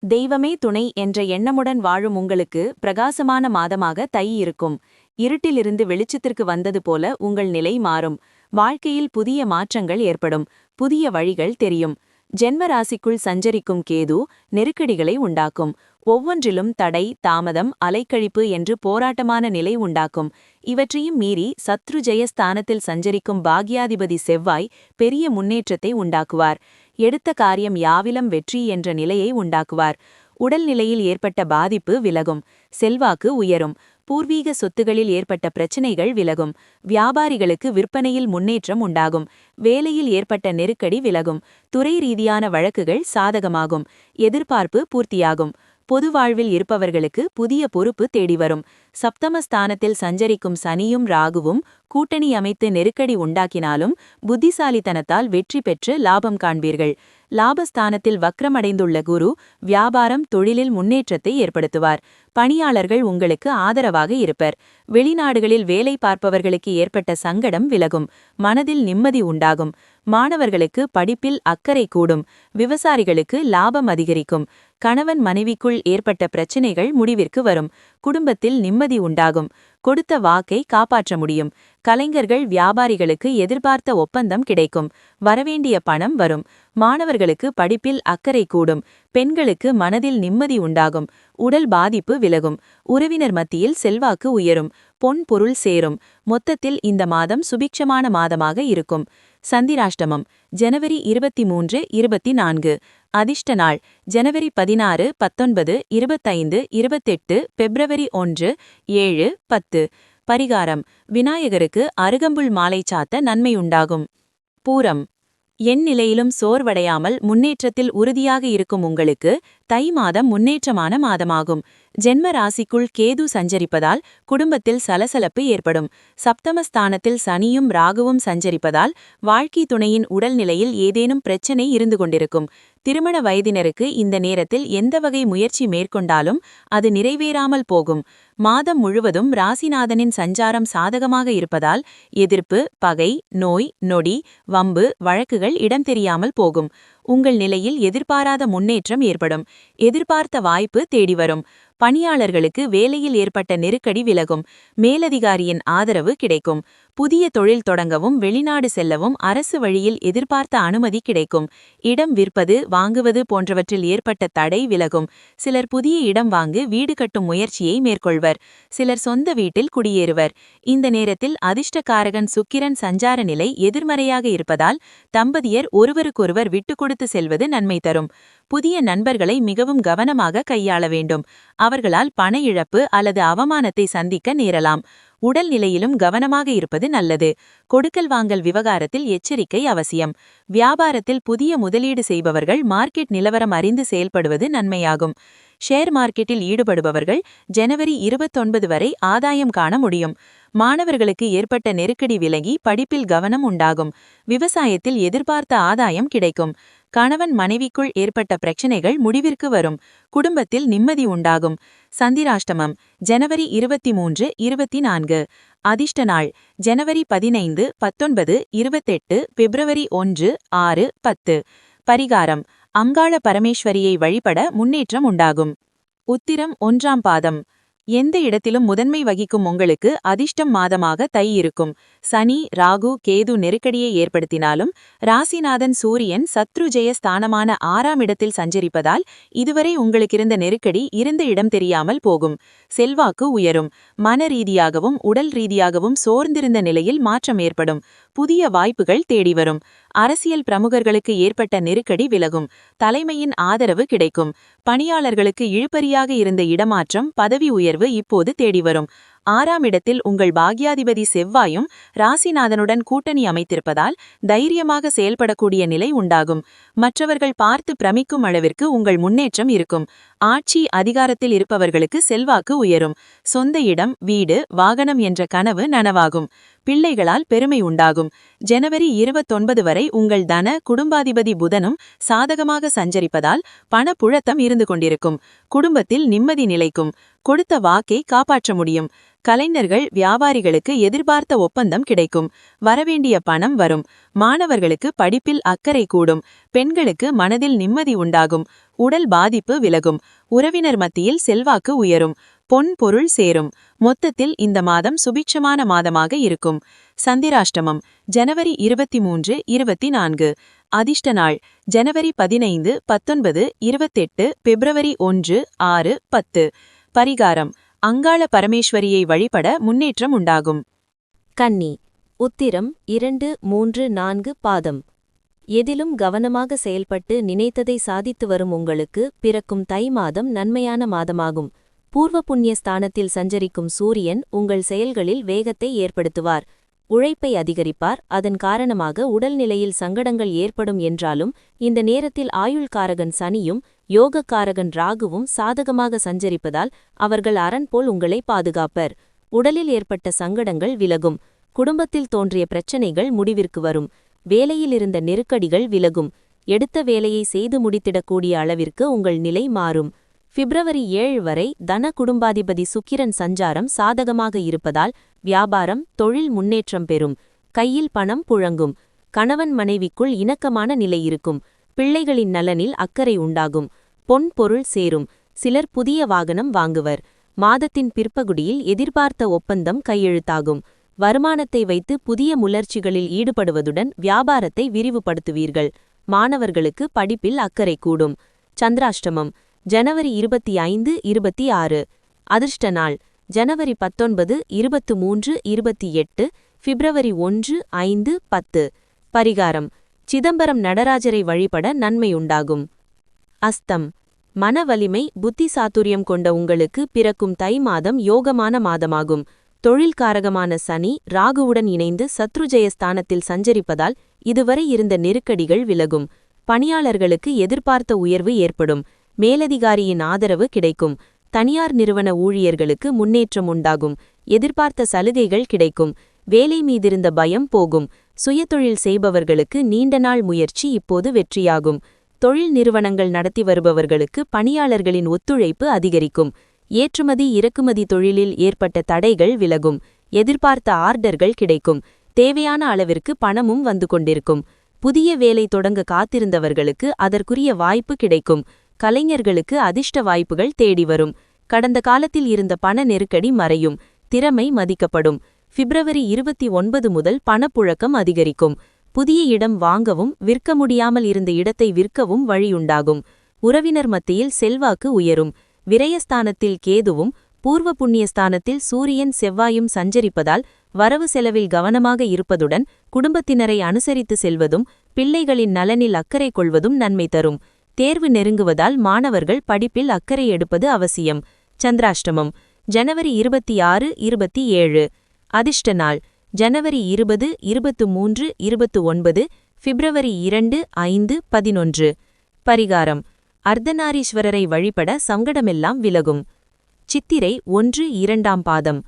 தெய்வமே துணை என்ற எண்ணமுடன் வாழும் உங்களுக்கு பிரகாசமான மாதமாக தை இருக்கும். இருட்டிலிருந்து வெளிச்சத்திற்கு வந்தது போல உங்கள் நிலை மாறும். வாழ்க்கையில் புதிய மாற்றங்கள் ஏற்படும். புதிய வழிகள் தெரியும். ஜென்ம ராசிக்குள் சஞ்சரிக்கும் கேது நெருக்கடிகளை உண்டாக்கும். ஒவ்வொன்றிலும் தடை, தாமதம், அலைக்கழிப்பு என்று போராட்டமான நிலை உண்டாக்கும். இவற்றையும் மீறி சத்ரு ஜெயஸ்தானத்தில் சஞ்சரிக்கும் பாக்யாதிபதி செவ்வாய் பெரிய முன்னேற்றத்தை உண்டாக்குவார். எடுத்த காரியம் யாவிலும் வெற்றி என்ற நிலையை உண்டாக்குவார். உடல்நிலையில் ஏற்பட்ட பாதிப்பு விலகும். செல்வாக்கு உயரும். பூர்வீக சொத்துகளில் ஏற்பட்ட பிரச்சினைகள் விலகும். வியாபாரிகளுக்கு விற்பனையில் முன்னேற்றம் உண்டாகும். வேலையில் ஏற்பட்ட நெருக்கடி விலகும். துறை ரீதியான வழக்குகள் சாதகமாகும். எதிர்பார்ப்பு பூர்த்தியாகும். பொது வாழ்வில் இருப்பவர்களுக்கு புதிய பொறுப்பு தேடிவரும். சப்தமஸ்தானத்தில் சஞ்சரிக்கும் சனியும் ராகுவும் கூட்டணி அமைத்து நெருக்கடி உண்டாக்கினாலும் புத்திசாலித்தனத்தால் வெற்றி பெற்று லாபம் காண்பீர்கள். லாபஸ்தானத்தில் வக்ரமடைந்துள்ள குரு வியாபாரம், தொழிலில் முன்னேற்றத்தை ஏற்படுத்துவார். பணியாளர்கள் உங்களுக்கு ஆதரவாக இருப்பர். வெளிநாடுகளில் வேலை பார்ப்பவர்களுக்கு ஏற்பட்ட சங்கடம் விலகும். மனதில் நிம்மதி உண்டாகும். மாணவர்களுக்கு படிப்பில் அக்கறை கூடும். விவசாயிகளுக்கு லாபம் அதிகரிக்கும். கணவன் மனைவிக்குள் ஏற்பட்ட பிரச்சினைகள் முடிவிற்கு வரும். குடும்பத்தில் நிம்மதி உண்டாகும். கொடுத்த வாக்கை காப்பாற்ற முடியும். கலைஞர்கள், வியாபாரிகளுக்கு எதிர்பார்த்த ஒப்பந்தம் கிடைக்கும். வரவேண்டிய பணம் வரும். மாணவர்களுக்கு படிப்பில் அக்கறை கூடும். பெண்களுக்கு மனதில் நிம்மதி உண்டாகும். உடல் பாதிப்பு விலகும். உறவினர் மத்தியில் செல்வாக்கு உயரும். பொன் பொருள் சேரும். மொத்தத்தில் இந்த மாதம் சுபிக்ஷமான மாதமாக இருக்கும். சந்திராஷ்டமம் ஜனவரி 23, 24. அதிர்ஷ்ட நாள் ஜனவரி 16, 19, 25, 28, பிப்ரவரி 1, 7, 10. பரிகாரம் விநாயகருக்கு அருகம்புல் மாலை சாத்த நன்மையுண்டாகும். பூரம் எந்நிலையிலும் சோர்வடையாமல் முன்னேற்றத்தில் உறுதியாக இருக்கும் உங்களுக்கு தை மாதம் முன்னேற்றமான மாதமாகும். ஜென்ம ராசிக்குள் கேது சஞ்சரிப்பதால் குடும்பத்தில் சலசலப்பு ஏற்படும். சப்தமஸ்தானத்தில் சனியும் ராகுவும் சஞ்சரிப்பதால் வாழ்க்கை துணையின் உடல்நிலையில் ஏதேனும் பிரச்சனை இருந்து கொண்டிருக்கும். திருமண வயதினருக்கு இந்த நேரத்தில் எந்த வகை முயற்சி மேற்கொண்டாலும் அது நிறைவேறாமல் போகும். மாதம் முழுவதும் ராசிநாதனின் சஞ்சாரம் சாதகமாக இருப்பதால் எதிர்ப்பு, பகை, நோய், நொடி, வம்பு, வழக்குகள் இடம் தெரியாமல் போகும். உங்கள் நிலையில் எதிர்பாராத முன்னேற்றம் ஏற்படும். எதிர்பார்த்த வாய்ப்பு தேடி வரும். பணியாளர்களுக்கு வேலையில் ஏற்பட்ட நெருக்கடி விலகும். மேலதிகாரியின் ஆதரவு கிடைக்கும். புதிய தொழில் தொடங்கவும் வெளிநாடு செல்லவும் அரசு வழியில் எதிர்பார்த்த அனுமதி கிடைக்கும். இடம் விற்பது, வாங்குவது போன்றவற்றில் ஏற்பட்ட தடை விலகும். சிலர் புதிய இடம் வாங்கி வீடு கட்டும் முயற்சியை மேற்கொள்வர். சிலர் சொந்த வீட்டில் குடியேறுவர். இந்த நேரத்தில் அதிர்ஷ்டக்காரகன் சுக்கிரன் சஞ்சார நிலை எதிர்மறையாக இருப்பதால் தம்பதியர் ஒருவருக்கொருவர் விட்டுக் கொடுத்து செல்வது நன்மை தரும். புதிய நண்பர்களை மிகவும் கவனமாக கையாள வேண்டும். அவர்களால் பண இழப்பு அல்லது அவமானத்தை சந்திக்க நேரலாம். உடல் நிலையிலும் கவனமாக இருப்பது நல்லது. கொடுக்கல் வாங்கல் விவகாரத்தில் எச்சரிக்கை அவசியம். வியாபாரத்தில் புதிய முதலீடு செய்பவர்கள் மார்க்கெட் நிலவரம் அறிந்து செயல்படுவது நன்மையாகும். ஷேர் மார்க்கெட்டில் ஈடுபடுபவர்கள் ஜனவரி 29 வரை ஆதாயம் காண முடியும். மாணவர்களுக்கு ஏற்பட்ட நெருக்கடி விலகி படிப்பில் கவனம் உண்டாகும். விவசாயத்தில் எதிர்பார்த்த ஆதாயம் கிடைக்கும். கணவன் மனைவிக்குள் ஏற்பட்ட பிரச்சினைகள் முடிவிற்கு வரும். குடும்பத்தில் நிம்மதி உண்டாகும். சந்திராஷ்டமம் ஜனவரி 23, 24. அதிர்ஷ்ட நாள் ஜனவரி 15, 19, 28, பிப்ரவரி 1, 6, 10. பரிகாரம் அங்காள பரமேஸ்வரியை வழிபட முன்னேற்றம் உண்டாகும். உத்திரம் 1ஆம் பாதம் எந்த இடத்திலும் முதன்மை வகிக்கும் உங்களுக்கு அதிர்ஷ்டம் மாதமாக தை இருக்கும். சனி, ராகு, கேது நெருக்கடியை ஏற்படுத்தினாலும் ராசிநாதன் சூரியன் சத்ரு ஜெய ஸ்தானமான 6ஆம் இடத்தில் சஞ்சரிப்பதால் இதுவரை உங்களுக்கிருந்த நெருக்கடி இருந்த இடம் தெரியாமல் போகும். செல்வாக்கு உயரும். மன ரீதியாகவும் உடல் ரீதியாகவும் சோர்ந்திருந்த நிலையில் மாற்றம் ஏற்படும். புதிய வாய்ப்புகள் தேடிவரும். அரசியல் பிரமுகர்களுக்கு ஏற்பட்ட நெருக்கடி விலகும். தலைமையின் ஆதரவு கிடைக்கும். பணியாளர்களுக்கு இழுபறியாக இருந்த இடமாற்றம், பதவி உயர்வு இப்போது தேடிவரும். 6ஆம் இடத்தில் உங்கள் பாக்யாதிபதி செவ்வாயும் ராசிநாதனுடன் கூட்டணி அமைத்திருப்பதால் தைரியமாக செயல்படக்கூடிய நிலை உண்டாகும். மற்றவர்கள் பார்த்து பிரமிக்கும் அளவிற்கு உங்கள் முன்னேற்றம் இருக்கும். ஆட்சி அதிகாரத்தில் இருப்பவர்களுக்கு செல்வாக்கு உயரும். சொந்த இடம், வீடு, வாகனம் என்ற கனவு நனவாகும். பிள்ளைகளால் பெருமை உண்டாகும். ஜனவரி 29 வரை உங்கள் தன குடும்பாதிபதி புதனும் சாதகமாக சஞ்சரிப்பதால் பணப்புழக்கம் இருந்து கொண்டிருக்கும். குடும்பத்தில் நிம்மதி நிலைக்கும். கொடுத்த வாக்கை காப்பாற்ற முடியும். கலைஞர்கள், வியாபாரிகளுக்கு எதிர்பார்த்த ஒப்பந்தம் கிடைக்கும். வரவேண்டிய பணம் வரும். மாணவர்களுக்கு படிப்பில் அக்கறை கூடும். பெண்களுக்கு மனதில் நிம்மதி உண்டாகும். உடல் பாதிப்பு விலகும். உறவினர் மத்தியில் செல்வாக்கு உயரும். பொன் பொருள் சேரும். மொத்தத்தில் இந்த மாதம் சுபிட்சமான மாதமாக இருக்கும். சந்திராஷ்டமம் ஜனவரி 23, 24. அதிர்ஷ்ட நாள் ஜனவரி 15, 19, 28, பிப்ரவரி 1, 6, 10. பரிகாரம் அங்காள பரமேஸ்வரியை வழிபட முன்னேற்றம் உண்டாகும். கன்னி உத்திரம் 2, 3, 4 பாதம். எதிலும் கவனமாக செயல்பட்டு நினைத்ததை சாதித்து வரும் உங்களுக்கு பிறக்கும் தை மாதம் நன்மையான மாதமாகும். பூர்வ புண்ணிய ஸ்தானத்தில் சஞ்சரிக்கும் சூரியன் உங்கள் செயல்களில் வேகத்தை ஏற்படுத்துவார். உழைப்பை அதிகரிப்பார். அதன் காரணமாக உடல்நிலையில் சங்கடங்கள் ஏற்படும் என்றாலும் இந்த நேரத்தில் ஆயுள்காரகன் சனியும் யோகக்காரகன் ராகுவும் சாதகமாக சஞ்சரிப்பதால் அவர்கள் அரண் போல் உங்களை பாதுகாப்பர். உடலில் ஏற்பட்ட சங்கடங்கள் விலகும். குடும்பத்தில் தோன்றிய பிரச்சனைகள் முடிவிற்கு வரும். வேலையில் இருந்த நெருக்கடிகள் விலகும். எடுத்த வேலையை செய்து முடித்திடக்கூடிய அளவிற்கு உங்கள் நிலை மாறும். பிப்ரவரி 7 வரை தன குடும்பாதிபதி சுக்கிரன் சஞ்சாரம் சாதகமாக இருப்பதால் வியாபாரம், தொழில் முன்னேற்றம் பெறும். கையில் பணம் புழங்கும். கணவன் மனைவிக்குள் இணக்கமான நிலை இருக்கும். பிள்ளைகளின் நலனில் அக்கறை உண்டாகும். பொன் பொருள் சேரும். சிலர் புதிய வாகனம் வாங்குவர். மாதத்தின் பிற்பகுதியில் எதிர்பார்த்த ஒப்பந்தம் கையெழுத்தாகும். வருமானத்தை வைத்து புதிய முயற்சிகளில் ஈடுபடுவதுடன் வியாபாரத்தை விரிவுபடுத்துவீர்கள். மாணவர்களுக்கு படிப்பில் அக்கறை கூடும். சந்திராஷ்டமம் ஜனவரி 25, 26. அதிர்ஷ்ட நாள் ஜனவரி 19, 23, 28, பிப்ரவரி 1, 5, 10. பரிகாரம் சிதம்பரம் நடராஜரை வழிபட நன்மையுண்டாகும். அஸ்தம் மன வலிமை, புத்தி சாதுரியம் கொண்ட உங்களுக்கு பிறக்கும் தை மாதம் யோகமான மாதமாகும். தொழில்காரகமான சனி ராகுவுடன் இணைந்து சத்ருஜயஸ்தானத்தில் சஞ்சரிப்பதால் இதுவரை இருந்த நெருக்கடிகள் விலகும். பணியாளர்களுக்கு எதிர்பார்த்த உயர்வு ஏற்படும். மேலதிகாரியின் ஆதரவு கிடைக்கும். தனியார் நிறுவன ஊழியர்களுக்கு முன்னேற்றம் உண்டாகும். எதிர்பார்த்த சலுகைகள் கிடைக்கும். வேலை மீதிருந்த பயம் போகும். சுயதொழில் செய்பவர்களுக்கு நீண்ட நாள் முயற்சி இப்போது வெற்றியாகும். தொழில் நிறுவனங்கள் நடத்தி வருபவர்களுக்கு பணியாளர்களின் ஒத்துழைப்பு அதிகரிக்கும். ஏற்றுமதி இறக்குமதி தொழிலில் ஏற்பட்ட தடைகள் விலகும். எதிர்பார்த்த ஆர்டர்கள் கிடைக்கும். தேவையான அளவிற்கு பணமும் வந்து கொண்டிருக்கும். புதிய வேலை தொடங்க காத்திருந்தவர்களுக்கு அதற்குரிய வாய்ப்பு கிடைக்கும். கலைஞர்களுக்கு அதிர்ஷ்ட வாய்ப்புகள் தேடி வரும். கடந்த காலத்தில் இருந்த பண நெருக்கடி மறையும். திறமை மதிக்கப்படும். பிப்ரவரி 29 முதல் பணப்புழக்கம் அதிகரிக்கும். புதிய இடம் வாங்கவும் விற்க முடியாமல் இருந்த இடத்தை விற்கவும் வழியுண்டாகும். உறவினர் மத்தியில் செல்வாக்கு உயரும். விரயஸ்தானத்தில் கேதுவும் பூர்வ புண்ணியஸ்தானத்தில் சூரியன் செவ்வாயும் சஞ்சரிப்பதால் வரவு செலவில் கவனமாக இருப்பதுடன் குடும்பத்தினரை அனுசரித்து செல்வதும் பிள்ளைகளின் நலனில் அக்கறை கொள்வதும் நன்மை தரும். தேர்வு நெருங்குவதால் மாணவர்கள் படிப்பில் அக்கறை எடுப்பது அவசியம். சந்திராஷ்டமம் ஜனவரி 26, 27. அதிர்ஷ்ட நாள் ஜனவரி 20, 23, 29, பிப்ரவரி 2, 5, 11. பரிகாரம் அர்த்தநாரீஸ்வரரை வழிபட சங்கடமெல்லாம் விலகும். சித்திரை 1, 2ஆம் பாதம்.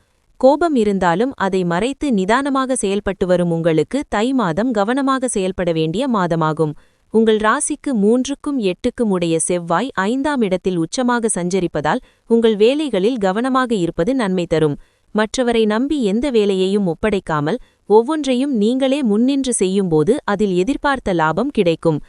கோபம் இருந்தாலும் அதை மறைத்து நிதானமாக செயல்பட்டு வரும் உங்களுக்கு தை மாதம் கவனமாக செயல்பட வேண்டிய மாதமாகும். உங்கள் ராசிக்கு 3க்கும் 8க்கும் உடைய செவ்வாய் 5ஆம் இடத்தில் உச்சமாக சஞ்சரிப்பதால் உங்கள் வேலைகளில் கவனமாக இருப்பது நன்மை தரும். மற்றவரை நம்பி எந்த வேலையையும் ஒப்படைக்காமல் ஒவ்வொன்றையும் நீங்களே முன்னின்று செய்யும்போது அதில் எதிர்பார்த்த லாபம் கிடைக்கும்.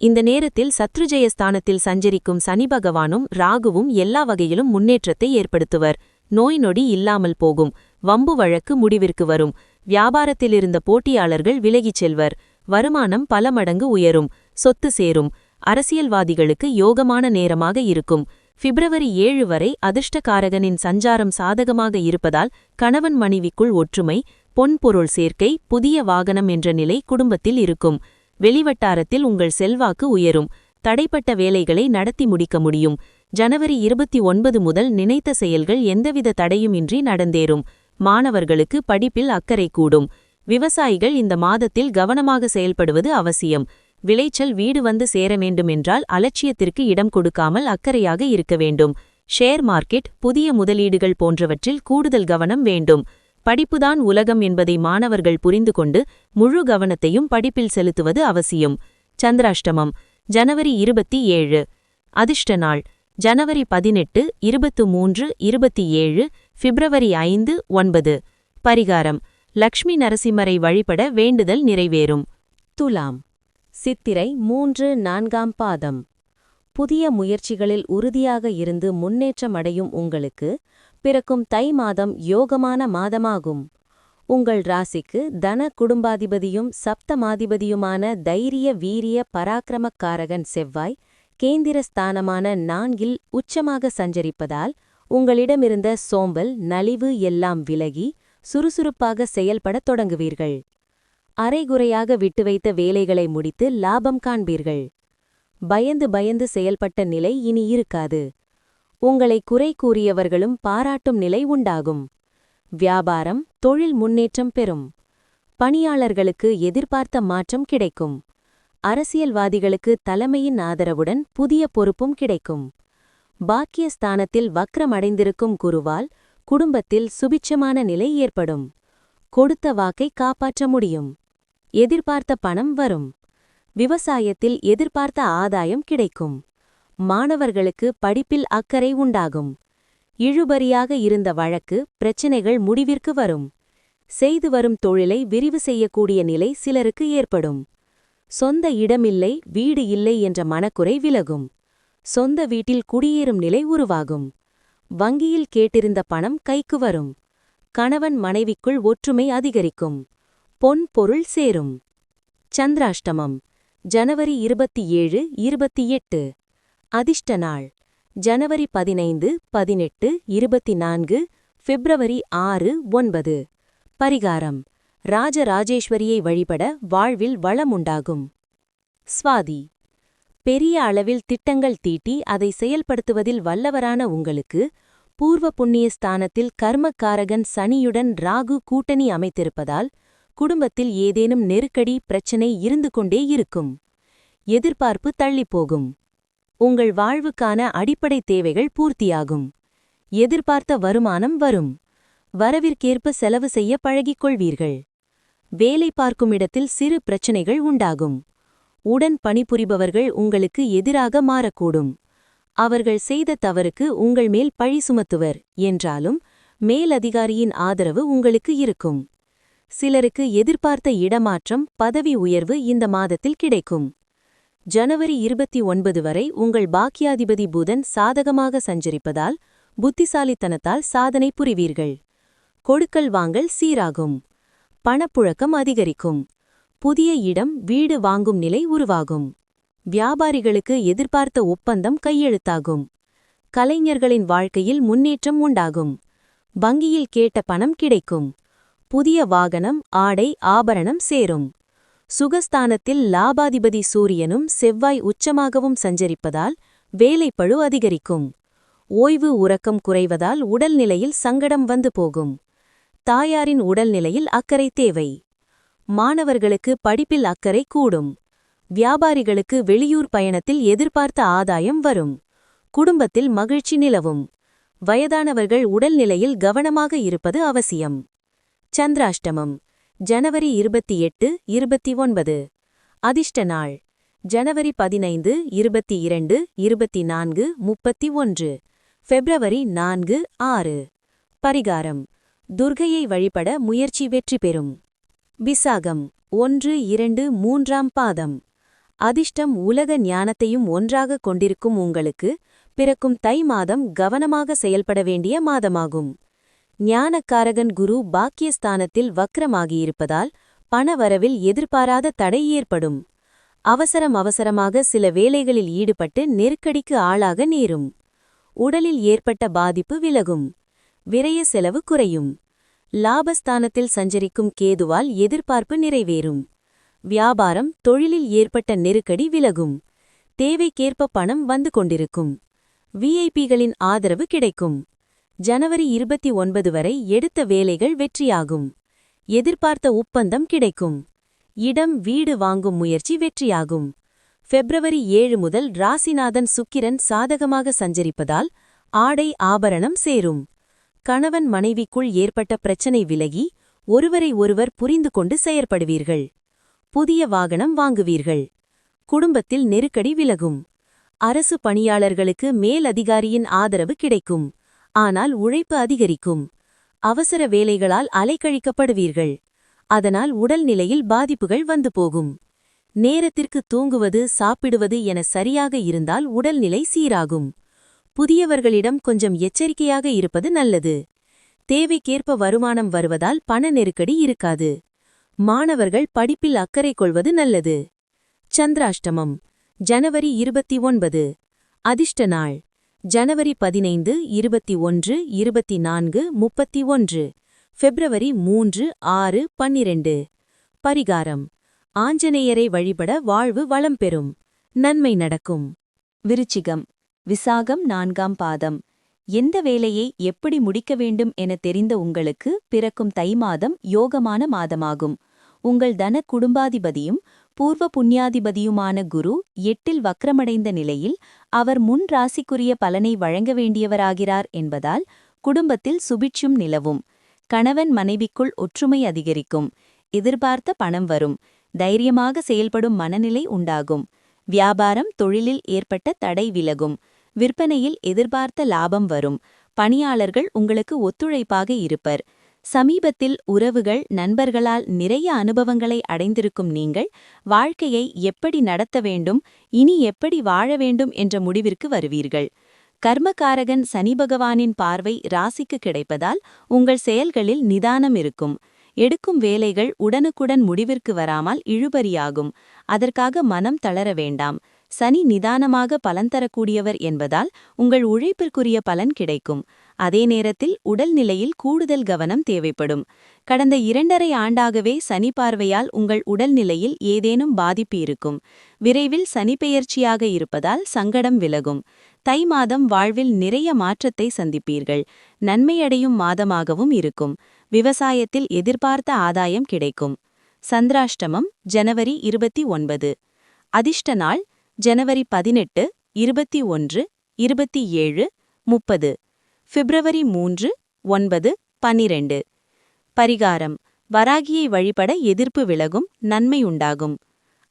இந்த நேரத்தில் சத்ருஜயஸ்தானத்தில் சஞ்சரிக்கும் சனி பகவானும் ராகுவும் எல்லா வகையிலும் முன்னேற்றத்தை ஏற்படுத்துவர். நோய் நொடி இல்லாமல் போகும். வம்பு வழக்கு முடிவிற்கு வரும். வியாபாரத்திலிருந்த போட்டியாளர்கள் விலகிச் செல்வர். வருமானம் பல மடங்கு உயரும். சொத்து சேரும். அரசியல்வாதிகளுக்கு யோகமான நேரமாக இருக்கும். பிப்ரவரி 7 வரை அதிர்ஷ்டகாரகனின் சஞ்சாரம் சாதகமாக இருப்பதால் கணவன் மனைவிக்குள் ஒற்றுமை, பொன் பொருள் சேர்க்கை, புதிய வாகனம் என்ற நிலை குடும்பத்தில் இருக்கும். வெளிவட்டாரத்தில் உங்கள் செல்வாக்கு உயரும். தடைப்பட்ட வேலைகளை நடத்தி முடிக்க முடியும். ஜனவரி 29 முதல் நினைத்த செயல்கள் எந்தவித தடையுமின்றி நடந்தேறும். மாணவர்களுக்கு படிப்பில் அக்கறை கூடும். விவசாயிகள் இந்த மாதத்தில் கவனமாக செயல்படுவது அவசியம். விளைச்சல் வீடு வந்து சேர வேண்டுமென்றால் அலட்சியத்திற்கு இடம் கொடுக்காமல் அக்கறையாக இருக்க வேண்டும். ஷேர் மார்க்கெட், புதிய முதலீடுகள் போன்றவற்றில் கூடுதல் கவனம் வேண்டும். படிப்புதான் உலகம் என்பதை மாணவர்கள் புரிந்து கொண்டு முழு கவனத்தையும் படிப்பில் செலுத்துவது அவசியம். சந்திராஷ்டமம் ஜனவரி 27. அதிர்ஷ்ட நாள் ஜனவரி 18, 23, 27, பிப்ரவரி 5, 9. பரிகாரம் லக்ஷ்மி நரசிம்மரை வழிபட வேண்டுதல் நிறைவேறும். துலாம் சித்திரை 3, 4ஆம் பாதம். புதிய முயற்சிகளில் உறுதியாக இருந்து முன்னேற்றமடையும் உங்களுக்கு பிறக்கும் தை மாதம் யோகமான மாதமாகும். உங்கள் ராசிக்கு தன குடும்பாதிபதியும் சப்தமாதிபதியுமான தைரிய வீரிய பராக்கிரமக்காரகன் செவ்வாய் கேந்திர ஸ்தானமான 4இல் உச்சமாக சஞ்சரிப்பதால் உங்களிடமிருந்த சோம்பல் நலிவு எல்லாம் விலகி சுறுசுறுப்பாக செயல்படத் தொடங்குவீர்கள். அரைகுறையாக விட்டு வைத்த வேலைகளை முடித்து லாபம் காண்பீர்கள். பயந்து பயந்து செயல்பட்ட நிலை இனி இருக்காது. உங்களை குறை கூறியவர்களும் பாராட்டும் நிலை உண்டாகும். வியாபாரம், தொழில் முன்னேற்றம் பெறும். பணியாளர்களுக்கு எதிர்பார்த்த மாற்றம் கிடைக்கும். அரசியல்வாதிகளுக்கு தலைமையின் ஆதரவுடன் புதிய பொறுப்பும் கிடைக்கும். பாக்கியஸ்தானத்தில் வக்ரமடைந்திருக்கும் குருவால் குடும்பத்தில் சுபிட்சமான நிலை ஏற்படும். கொடுத்த வாக்கை காப்பாற்ற முடியும். எதிர்பார்த்த பணம் வரும். விவசாயத்தில் எதிர்பார்த்த ஆதாயம் கிடைக்கும். மாணவர்களுக்கு படிப்பில் அக்கறை உண்டாகும். இழுபறியாக இருந்த வழக்கு பிரச்சினைகள் முடிவிற்கு வரும். செய்து வரும் தொழிலை விரிவு செய்யக்கூடிய நிலை சிலருக்கு ஏற்படும். சொந்த இடமில்லை, வீடு இல்லை என்ற மனக்குறை விலகும். சொந்த வீட்டில் குடியேறும் நிலை உருவாகும். வங்கியில் கேட்டிருந்த பணம் கைக்கு வரும். கணவன் மனைவிக்குள் ஒற்றுமை அதிகரிக்கும். பொன் பொருள் சேரும். சந்திராஷ்டமம் ஜனவரி 27, 28. அதிர்ஷ்ட நாள் ஜனவரி 15, 18, 24, பிப்ரவரி 6, 9. பரிகாரம் ராஜராஜேஸ்வரியை வழிபட வாழ்வில் வளமுண்டாகும். ஸ்வாதி பெரிய அளவில் திட்டங்கள் தீட்டி அதை செயல்படுத்துவதில் வல்லவரான உங்களுக்கு பூர்வ புண்ணிய ஸ்தானத்தில் கர்மக்காரகன் சனியுடன் ராகு கூட்டணி அமைத்திருப்பதால் குடும்பத்தில் ஏதேனும் நெருக்கடி பிரச்சனை இருந்து கொண்டே இருக்கும். எதிர்பார்ப்பு தள்ளிப்போகும். உங்கள் வாழ்வுக்கான அடிப்படை தேவைகள் பூர்த்தியாகும். எதிர்பார்த்த வருமானம் வரும். வரவிற்கேற்ப செலவு செய்ய பழகிக் கொள்வீர்கள். வேலை பார்க்கும் இடத்தில் சிறு பிரச்சனைகள் உண்டாகும். உடன் பணிபுரிபவர்கள் உங்களுக்கு எதிராக மாறக்கூடும். அவர்கள் செய்த தவறுக்கு உங்கள் மேல் பழி சுமத்துவர் என்றாலும் மேலதிகாரியின் ஆதரவு உங்களுக்கு இருக்கும். சிலருக்கு எதிர்பார்த்த இடமாற்றம், பதவி உயர்வு இந்த மாதத்தில் கிடைக்கும். ஜனவரி 29 வரை உங்கள் பாக்கியாதிபதி புதன் சாதகமாக சஞ்சரிப்பதால் புத்திசாலித்தனத்தால் சாதனை புரிவீர்கள். கொடுக்கல் வாங்கல் சீராகும். பணப்புழக்கம் அதிகரிக்கும். புதிய இடம், வீடு வாங்கும் நிலை உருவாகும். வியாபாரிகளுக்கு எதிர்பார்த்த ஒப்பந்தம் கையெழுத்தாகும். கலைஞர்களின் வாழ்க்கையில் முன்னேற்றம் உண்டாகும். வங்கியில் கேட்ட பணம் கிடைக்கும். புதிய வாகனம், ஆடை, ஆபரணம் சேரும். சுகஸ்தானத்தில் லாபாதிபதி சூரியனும் செவ்வாய் உச்சமாகவும் சஞ்சரிப்பதால் வேலைப்பழு அதிகரிக்கும். ஓய்வு உறக்கம் குறைவதால் உடல்நிலையில் சங்கடம் வந்து போகும். தாயாரின் உடல்நிலையில் அக்கறை தேவை. மாணவர்களுக்கு படிப்பில் அக்கறை கூடும். வியாபாரிகளுக்கு வெளியூர் பயணத்தில் எதிர்பார்த்த ஆதாயம் வரும். குடும்பத்தில் மகிழ்ச்சி நிலவும். வயதானவர்கள் உடல்நிலையில் கவனமாக இருப்பது அவசியம். சந்திராஷ்டமம் ஜனவரி 28, 29. அதிர்ஷ்ட நாள் ஜனவரி 15, 22, 24, 31, பிப்ரவரி 4, 6. பரிகாரம் துர்க்கையை வழிபட முயற்சி வெற்றி பெறும். விசாகம் 1, 2, 3ஆம் பாதம். அதிர்ஷ்டம் உலக ஞானத்தையும் ஒன்றாக கொண்டிருக்கும் உங்களுக்கு பிறக்கும் தை மாதம் கவனமாக செயல்பட வேண்டிய மாதமாகும். ஞானக்காரகன் குரு பாக்கியஸ்தானத்தில் வக்ரமாகியிருப்பதால் பணவரவில் எதிர்பாராத தடை ஏற்படும். அவசரமாக சில வேலைகளில் ஈடுபட்டு நெருக்கடிக்கு ஆளாக நேரும். உடலில் ஏற்பட்ட பாதிப்பு விலகும். விரய செலவு குறையும். லாபஸ்தானத்தில் சஞ்சரிக்கும் கேதுவால் எதிர்பார்ப்பு நிறைவேறும். வியாபாரம், தொழிலில் ஏற்பட்ட நெருக்கடி விலகும். தேவைக்கேற்ப பணம் வந்து கொண்டிருக்கும். விஐபிகளின் ஆதரவு கிடைக்கும். ஜனவரி 29 வரை எடுத்த வேலைகள் வெற்றியாகும். எதிர்பார்த்த ஒப்பந்தம் கிடைக்கும். இடம் வீடு வாங்கும் முயற்சி வெற்றியாகும். பிப்ரவரி 7 முதல் ராசிநாதன் சுக்கிரன் சாதகமாக சஞ்சரிப்பதால் ஆடை ஆபரணம் சேரும். கணவன் மனைவிக்குள் ஏற்பட்ட பிரச்சனை விலகி ஒருவரை ஒருவர் புரிந்து கொண்டு செயற்படுவீர்கள். புதிய வாகனம் வாங்குவீர்கள். குடும்பத்தில் நெருக்கடி விலகும். அரசு பணியாளர்களுக்கு மேலதிகாரியின் ஆதரவு கிடைக்கும். ஆனால் உழைப்பு அதிகரிக்கும். அவசர வேலைகளால் அலைக்கழிக்கப்படுவீர்கள். அதனால் உடல்நிலையில் பாதிப்புகள் வந்து போகும். நேரத்திற்கு தூங்குவது சாப்பிடுவது என சரியாக இருந்தால் உடல்நிலை சீராகும். புதியவர்களிடம் கொஞ்சம் எச்சரிக்கையாக இருப்பது நல்லது. தேவைக்கேற்ப வருமானம் வருவதால் பண நெருக்கடி இருக்காது. மாணவர்கள் படிப்பில் அக்கறை கொள்வது நல்லது. சந்திராஷ்டமம் ஜனவரி 29. அதிர்ஷ்ட நாள் ஜனவரி 15, 21, 24, 31. பிப்ரவரி 3, 6, 12. பரிகாரம் ஆஞ்சநேயரை வழிபட வாழ்வு வளம் பெறும். நன்மை நடக்கும். விருச்சிகம் விசாகம் 4ஆம் பாதம். எந்த வேலையை எப்படி முடிக்க வேண்டும் என தெரிந்த உங்களுக்கு பிறக்கும் தை மாதம் யோகமான மாதமாகும். உங்கள் தன குடும்பாதிபதியும் பூர்வ புண்ணியாதிபதியுமான குரு 8இல் வக்ரமடைந்த நிலையில் அவர் முன் ராசிக்குரிய பலனை வழங்க வேண்டியவராகிறார் என்பதால் குடும்பத்தில் சுபிட்சும் நிலவும். கணவன் மனைவிக்குள் ஒற்றுமை அதிகரிக்கும். எதிர்பார்த்த பணம் வரும். தைரியமாக செயல்படும் மனநிலை உண்டாகும். வியாபாரம் தொழிலில் ஏற்பட்ட தடை விலகும். விற்பனையில் எதிர்பார்த்த லாபம் வரும். பணியாளர்கள் உங்களுக்கு ஒத்துழைப்பாக இருப்பர். சமீபத்தில் உறவுகள் நண்பர்களால் நிறைய அனுபவங்களை அடைந்திருக்கும் நீங்கள் வாழ்க்கையை எப்படி நடத்த வேண்டும், இனி எப்படி வாழ வேண்டும் என்ற முடிவிற்கு வருவீர்கள். கர்மகாரகன் சனி பகவானின் பார்வை ராசிக்கு கிடைப்பதால் உங்கள் செயல்களில் நிதானம் இருக்கும். எடுக்கும் வேலைகள் உடனுக்குடன் முடிவிற்கு வராமல் இழுபறியாகும். அதற்காக மனம் தளர வேண்டாம். சனி நிதானமாக பலன் தரக்கூடியவர் என்பதால் உங்கள் உழைப்பிற்குரிய பலன் கிடைக்கும். அதே நேரத்தில் உடல்நிலையில் கூடுதல் கவனம் தேவைப்படும். கடந்த 2½ ஆண்டாகவே சனி பார்வையால் உங்கள் உடல்நிலையில் ஏதேனும் பாதிப்பு இருக்கும். விரைவில் சனிப்பெயர்ச்சியாக இருப்பதால் சங்கடம் விலகும். தை மாதம் வாழ்வில் நிறைய மாற்றத்தை சந்திப்பீர்கள். நன்மையடையும் மாதமாகவும் இருக்கும். விவசாயத்தில் எதிர்பார்த்த ஆதாயம் கிடைக்கும். சந்திராஷ்டமம் ஜனவரி 29. அதிர்ஷ்ட நாள் ஜனவரி 18, 21, 27, 30. பிப்ரவரி 3, 9, 12. பரிகாரம் வராகியை வழிபட எதிர்ப்பு விலகும். நன்மை உண்டாகும்.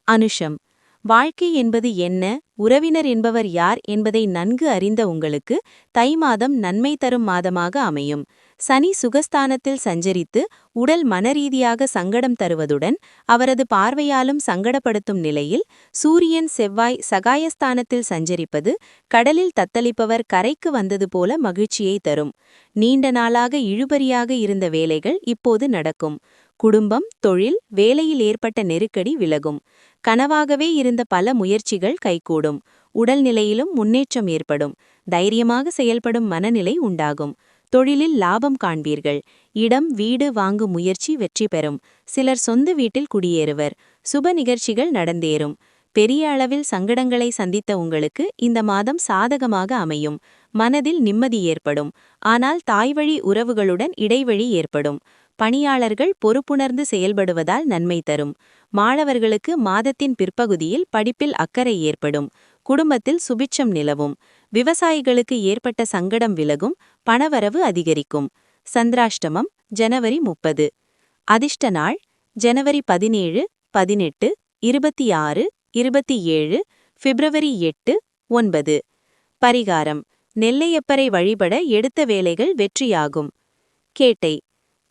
அனுஷம் வாழ்க்கை என்பது என்ன, உறவினர் என்பவர் யார் என்பதை நன்கு அறிந்த உங்களுக்கு தை மாதம் நன்மை தரும் மாதமாக அமையும். சனி சுகஸ்தானத்தில் சஞ்சரித்து உடல் மனரீதியாக சங்கடம் தருவதுடன் அவரது பார்வையாலும் சங்கடப்படுத்தும் நிலையில் சூரியன் செவ்வாய் சகாயஸ்தானத்தில் சஞ்சரிப்பது கடலில் தத்தளிப்பவர் கரைக்கு வந்தது போல மகிழ்ச்சியை தரும். நீண்ட நாளாக இழுபறியாக இருந்த வேலைகள் இப்போது நடக்கும். குடும்பம் தொழில் வேலையில் ஏற்பட்ட நெருக்கடி விலகும். கனவாகவே இருந்த பல முயற்சிகள் கைகூடும். உடல்நிலையிலும் முன்னேற்றம் ஏற்படும். தைரியமாக செயல்படும் மனநிலை உண்டாகும். தொழிலில் லாபம் காண்பீர்கள். இடம் வீடு வாங்கும் முயற்சி வெற்றி பெறும். சிலர் சொந்த வீட்டில் குடியேறுவர். சுப நிகழ்ச்சிகள் நடந்தேறும். பெரிய அளவில் சங்கடங்களை சந்தித்த உங்களுக்கு இந்த மாதம் சாதகமாக அமையும். மனதில் நிம்மதி ஏற்படும். ஆனால் தாய்வழி உறவுகளுடன் இடைவெளி ஏற்படும். பணியாளர்கள் பொறுப்புணர்ந்து செயல்படுவதால் நன்மை தரும். மாணவர்களுக்கு மாதத்தின் பிற்பகுதியில் படிப்பில் அக்கறை ஏற்படும். குடும்பத்தில் சுபிட்சம் நிலவும். விவசாயிகளுக்கு ஏற்பட்ட சங்கடம் விலகும். பணவரவு அதிகரிக்கும். சந்திராஷ்டமம் ஜனவரி 30. அதிர்ஷ்ட நாள் ஜனவரி 17, 18, 26, 27, பிப்ரவரி 8, 9. பரிகாரம் நெல்லையப்பரை வழிபட எடுத்த வேலைகள் வெற்றியாகும். கேட்டை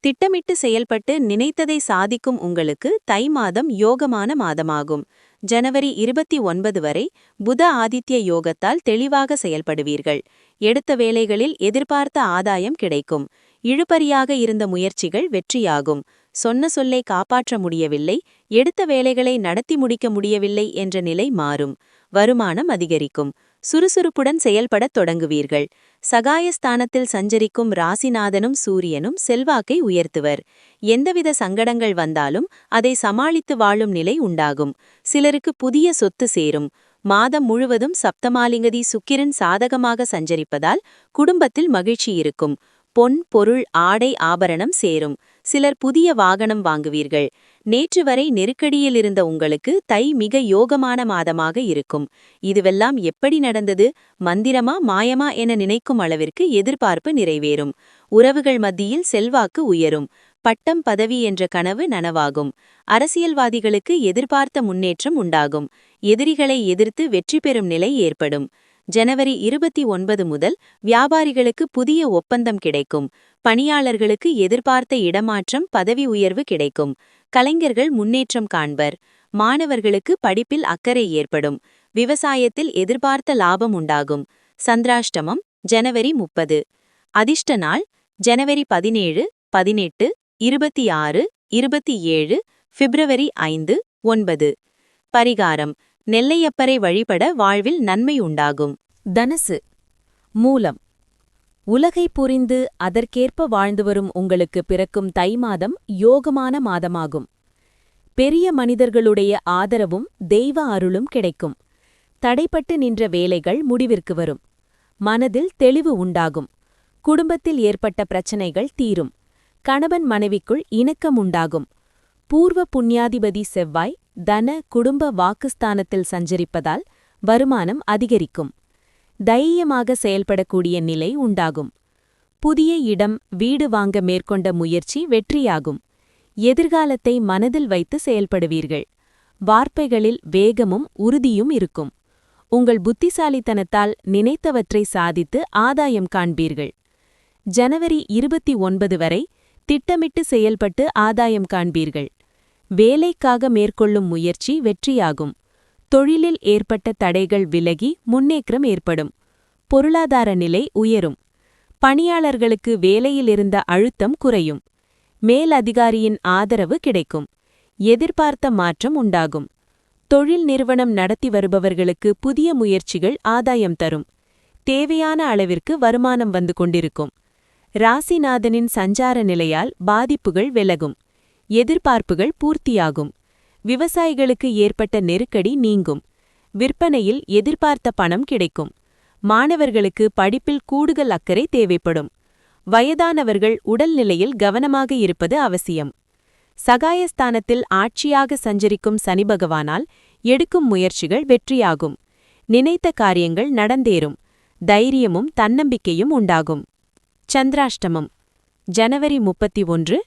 திட்டமிட்டு செயல்பட்டு நினைத்ததை சாதிக்கும் உங்களுக்கு தை மாதம் யோகமான மாதமாகும். ஜனவரி 29 வரை புத ஆதித்ய யோகத்தால் தெளிவாக செயல்படுவீர்கள். எடுத்த வேலைகளில் எதிர்பார்த்த ஆதாயம் கிடைக்கும். இழுபறியாக இருந்த முயற்சிகள் வெற்றியாகும். சொன்ன சொல்லை காப்பாற்ற முடியவில்லை, எடுத்த வேலைகளை நடத்தி முடிக்க முடியவில்லை என்ற நிலை மாறும். வருமானம் அதிகரிக்கும். சுறுசுறுப்புடன் செயல்படத் தொடங்குவீர்கள். சகாயஸ்தானத்தில் சஞ்சரிக்கும் ராசிநாதனும் சூரியனும் செல்வாக்கை உயர்த்துவர். எந்தவித சங்கடங்கள் வந்தாலும் அதை சமாளித்து வாழும் நிலை உண்டாகும். சிலருக்கு புதிய சொத்து சேரும். மாதம் முழுவதும் சப்தமாலிங்கதி சுக்கிரன் சாதகமாக சஞ்சரிப்பதால் குடும்பத்தில் மகிழ்ச்சி இருக்கும். பொன் பொருள் ஆடை ஆபரணம் சேரும். சிலர் புதிய வாகனம் வாங்குவீர்கள். நேற்று வரை நெருக்கடியில் இருந்த உங்களுக்கு தை மிக யோகமான மாதமாக இருக்கும். இதுவெல்லாம் எப்படி நடந்தது, மந்திரமா மாயமா என நினைக்கும் அளவிற்கு எதிர்பார்ப்பு நிறைவேறும். உறவுகள் மத்தியில் செல்வாக்கு உயரும். பட்டம் பதவி என்ற கனவு நனவாகும். அரசியல்வாதிகளுக்கு எதிர்பார்த்த முன்னேற்றம் உண்டாகும். எதிரிகளை எதிர்த்து வெற்றி பெறும் நிலை ஏற்படும். ஜனவரி 29 முதல் வியாபாரிகளுக்கு புதிய ஒப்பந்தம் கிடைக்கும். பணியாளர்களுக்கு எதிர்பார்த்த இடமாற்றம் பதவி உயர்வு கிடைக்கும். கலைஞர்கள் முன்னேற்றம் காண்பர். மாணவர்களுக்கு படிப்பில் அக்கறை ஏற்படும். விவசாயத்தில் எதிர்பார்த்த லாபம் உண்டாகும். சந்திராஷ்டமம் ஜனவரி 30. அதிர்ஷ்ட நாள் ஜனவரி 17, 18, 26, 27, பிப்ரவரி 5, 9. பரிகாரம் நெல்லையப்பரை வழிபட வாழ்வில் நன்மை உண்டாகும். தனுசு. மூலம். உலகை புரிந்து அதற்கேற்ப வாழ்ந்து வரும் உங்களுக்கு பிறக்கும் தை மாதம் யோகமான மாதமாகும். பெரிய மனிதர்களுடைய ஆதரவும் தெய்வ அருளும் கிடைக்கும். தடைப்பட்டு நின்ற வேலைகள் முடிவிற்கு வரும். மனதில் தெளிவு உண்டாகும். குடும்பத்தில் ஏற்பட்ட பிரச்சனைகள் தீரும். கணவன் மனைவிக்குள் இணக்கம் உண்டாகும். பூர்வ புண்ணியாதிபதி செவ்வாய் தன குடும்ப வாக்குஸ்தானத்தில் சஞ்சரிப்பதால் வருமானம் அதிகரிக்கும். தைரியமாக செயல்படக்கூடிய நிலை உண்டாகும். புதிய இடம் வீடு வாங்க மேற்கொண்ட முயற்சி வெற்றியாகும். எதிர்காலத்தை மனதில் வைத்து செயல்படுவீர்கள். வார்த்தைகளில் வேகமும் உறுதியும் இருக்கும். உங்கள் புத்திசாலித்தனத்தால் நினைத்தவற்றை சாதித்து ஆதாயம் காண்பீர்கள். ஜனவரி 29 வரை திட்டமிட்டு செயல்பட்டு ஆதாயம் காண்பீர்கள். வேலைக்காக மேற்கொள்ளும் முயற்சி வெற்றியாகும். தொழிலில் ஏற்பட்ட தடைகள் விலகி முன்னேற்றம் ஏற்படும். பொருளாதார நிலை உயரும். பணியாளர்களுக்கு வேலையில் இருந்த அழுத்தம் குறையும். மேலதிகாரியின் ஆதரவு கிடைக்கும். எதிர்பார்த்த மாற்றம் உண்டாகும். தொழில் நிறுவனம் நடத்தி வருபவர்களுக்கு புதிய முயற்சிகள் ஆதாயம் தரும். தேவையான அளவிற்கு வருமானம் வந்து கொண்டிருக்கும். ராசிநாதனின் சஞ்சார நிலையால் பாதிப்புகள் விலகும். எதிர்பார்ப்புகள் பூர்த்தியாகும். விவசாயிகளுக்கு ஏற்பட்ட நெருக்கடி நீங்கும். விற்பனையில் எதிர்பார்த்த பணம் கிடைக்கும். மாணவர்களுக்கு படிப்பில் கூடுதல் அக்கறை தேவைப்படும். வயதானவர்கள் உடல்நிலையில் கவனமாக இருப்பது அவசியம். சகாயஸ்தானத்தில் ஆட்சியாக சஞ்சரிக்கும் சனி பகவானால் எடுக்கும் முயற்சிகள் வெற்றியாகும். நினைத்த காரியங்கள் நடந்தேறும். தைரியமும் தன்னம்பிக்கையும் உண்டாகும். சந்திராஷ்டமம் ஜனவரி 31,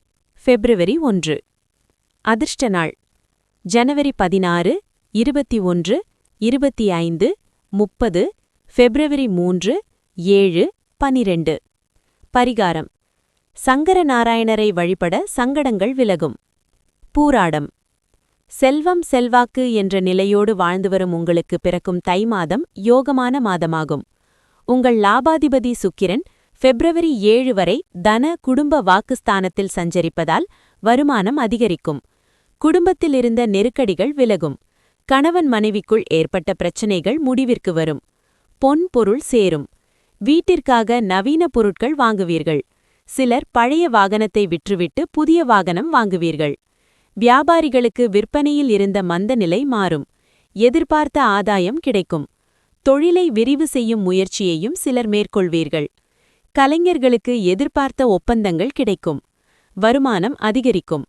பிப்ரவரி 1. அதிர்ஷ்ட நாள் ஜனவரி 16, 21, 25, 30, பிப்ரவரி 3, 7, 12. பரிகாரம் சங்கரநாராயணரை வழிபட சங்கடங்கள் விலகும். பூராடம். செல்வம் செல்வாக்கு என்ற நிலையோடு வாழ்ந்து வரும் உங்களுக்கு பிறக்கும் தை மாதம் யோகமான மாதமாகும். உங்கள் லாபாதிபதி சுக்கிரன் பிப்ரவரி 7 வரை தன குடும்ப வாக்குஸ்தானத்தில் சஞ்சரிப்பதால் வருமானம் அதிகரிக்கும். குடும்பத்தில் இருந்த நெருக்கடிகள் விலகும். கணவன் மனைவிக்குள் ஏற்பட்ட பிரச்சினைகள் முடிவிற்கு வரும். பொன் பொருள் சேரும். வீட்டிற்காக நவீன பொருட்கள் வாங்குவீர்கள். சிலர் பழைய வாகனத்தை விற்றுவிட்டு புதிய வாகனம் வாங்குவீர்கள். வியாபாரிகளுக்கு விற்பனையில் இருந்த மந்த நிலை மாறும். எதிர்பார்த்த ஆதாயம் கிடைக்கும். தொழிலை விரிவு செய்யும் முயற்சியையும் சிலர் மேற்கொள்வீர்கள். கலைஞர்களுக்கு எதிர்பார்த்த ஒப்பந்தங்கள் கிடைக்கும். வருமானம் அதிகரிக்கும்.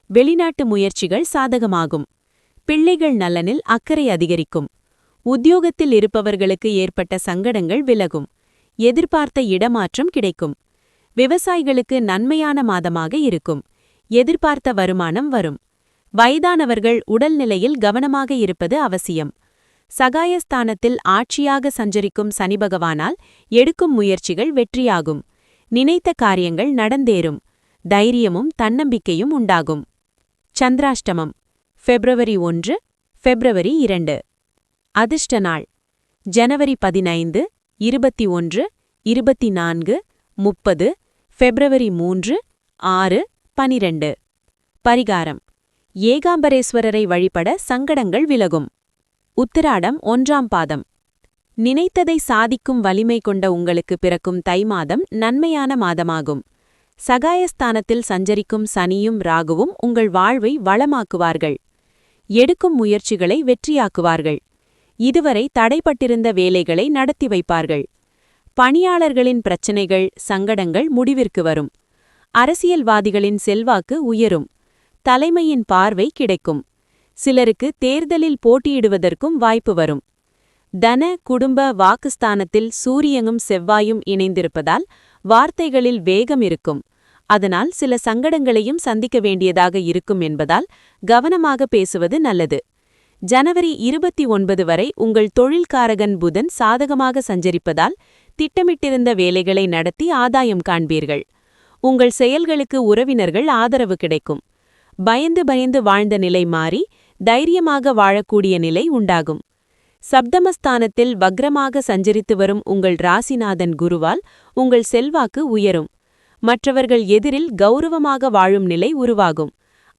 வெளிநாட்டு முயற்சிகள் சாதகமாகும். பிள்ளைகள் நலனில் அக்கறை அதிகரிக்கும். உத்தியோகத்தில் இருப்பவர்களுக்கு ஏற்பட்ட சங்கடங்கள் விலகும். எதிர்பார்த்த இடமாற்றம் கிடைக்கும். விவசாயிகளுக்கு நன்மையான மாதமாக இருக்கும். எதிர்பார்த்த வருமானம் வரும். வயதானவர்கள் உடல்நிலையில் கவனமாக இருப்பது அவசியம். சகாயஸ்தானத்தில் ஆட்சியாக சஞ்சரிக்கும் சனி பகவானால் எடுக்கும் முயற்சிகள் வெற்றியாகும். நினைத்த காரியங்கள் நடந்தேறும். தைரியமும் தன்னம்பிக்கையும் உண்டாகும். சந்திராஷ்டமம் பிப்ரவரி 1, பிப்ரவரி 2. அதிர்ஷ்ட நாள் ஜனவரி 15, 21, 24, 30, பிப்ரவரி 3, 6, 12. பரிகாரம் ஏகாம்பரேஸ்வரரை வழிபட சங்கடங்கள் விலகும். உத்திராடம் 1ஆம் பாதம். நினைத்ததை சாதிக்கும் வலிமை கொண்ட உங்களுக்கு பிறக்கும் தை மாதம் நன்மையான மாதமாகும். சகாயஸ்தானத்தில் சஞ்சரிக்கும் சனியும் ராகுவும் உங்கள் வாழ்வை வளமாக்குவார்கள். எடுக்கும் முயற்சிகளை வெற்றியாக்குவார்கள். இதுவரை தடைப்பட்டிருந்த வேலைகளை நடத்தி வைப்பார்கள். பணியாளர்களின் பிரச்சினைகள், சங்கடங்கள் முடிவிற்கு வரும். அரசியல்வாதிகளின் செல்வாக்கு உயரும். தலைமையின் பார்வை கிடைக்கும். சிலருக்கு தேர்தலில் போட்டியிடுவதற்கும் வாய்ப்பு வரும். தன, குடும்ப, வாக்குஸ்தானத்தில் சூரியனும் செவ்வாயும் இணைந்திருப்பதால் வார்த்தைகளில் வேகம் இருக்கும். அதனால் சில சங்கடங்களையும் சந்திக்க வேண்டியதாக இருக்கும் என்பதால் கவனமாக பேசுவது நல்லது. ஜனவரி 29 வரை உங்கள் தொழில்காரகன் புதன் சாதகமாக சஞ்சரிப்பதால் திட்டமிட்டிருந்த வேலைகளை நடத்தி ஆதாயம் காண்பீர்கள். உங்கள் செயல்களுக்கு உறவினர்கள் ஆதரவு கிடைக்கும். பயந்து பயந்து வாழ்ந்த நிலை மாறி தைரியமாக வாழக்கூடிய நிலை உண்டாகும். சப்தமஸ்தானத்தில் வக்ரமாக சஞ்சரித்து வரும் உங்கள் ராசிநாதன் குருவால் உங்கள் செல்வாக்கு உயரும். மற்றவர்கள் எதிரில் கௌரவமாக வாழும் நிலை உருவாகும்.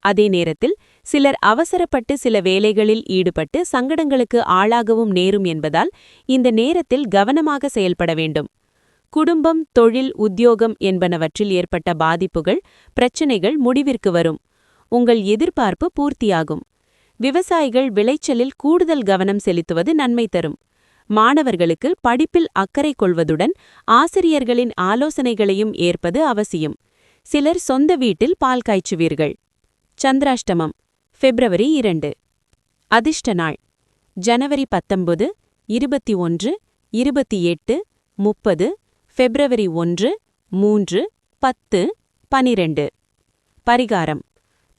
அதே நேரத்தில் சிலர் அவசரப்பட்டு சில வேலைகளில் ஈடுபட்டு சங்கடங்களுக்கு ஆளாகவும் நேரும் என்பதால் இந்த நேரத்தில் கவனமாக செயல்பட வேண்டும். குடும்பம், தொழில், உத்தியோகம் என்பனவற்றில் ஏற்பட்ட பாதிப்புகள், பிரச்சினைகள் முடிவிற்கு வரும். உங்கள் எதிர்பார்ப்பு பூர்த்தியாகும். விவசாயிகள் விளைச்சலில் கூடுதல் கவனம் செலுத்துவது நன்மை தரும். மாணவர்களுக்கு படிப்பில் அக்கறை கொள்வதுடன் ஆசிரியர்களின் ஆலோசனைகளையும் ஏற்பது அவசியம். சிலர் சொந்த வீட்டில் பால் காய்ச்சுவீர்கள். சந்திராஷ்டமம் பிப்ரவரி 2. அதிர்ஷ்ட நாள் ஜனவரி 19, 21, 28, 30, பிப்ரவரி 1, 3, 10, 12. பரிகாரம்: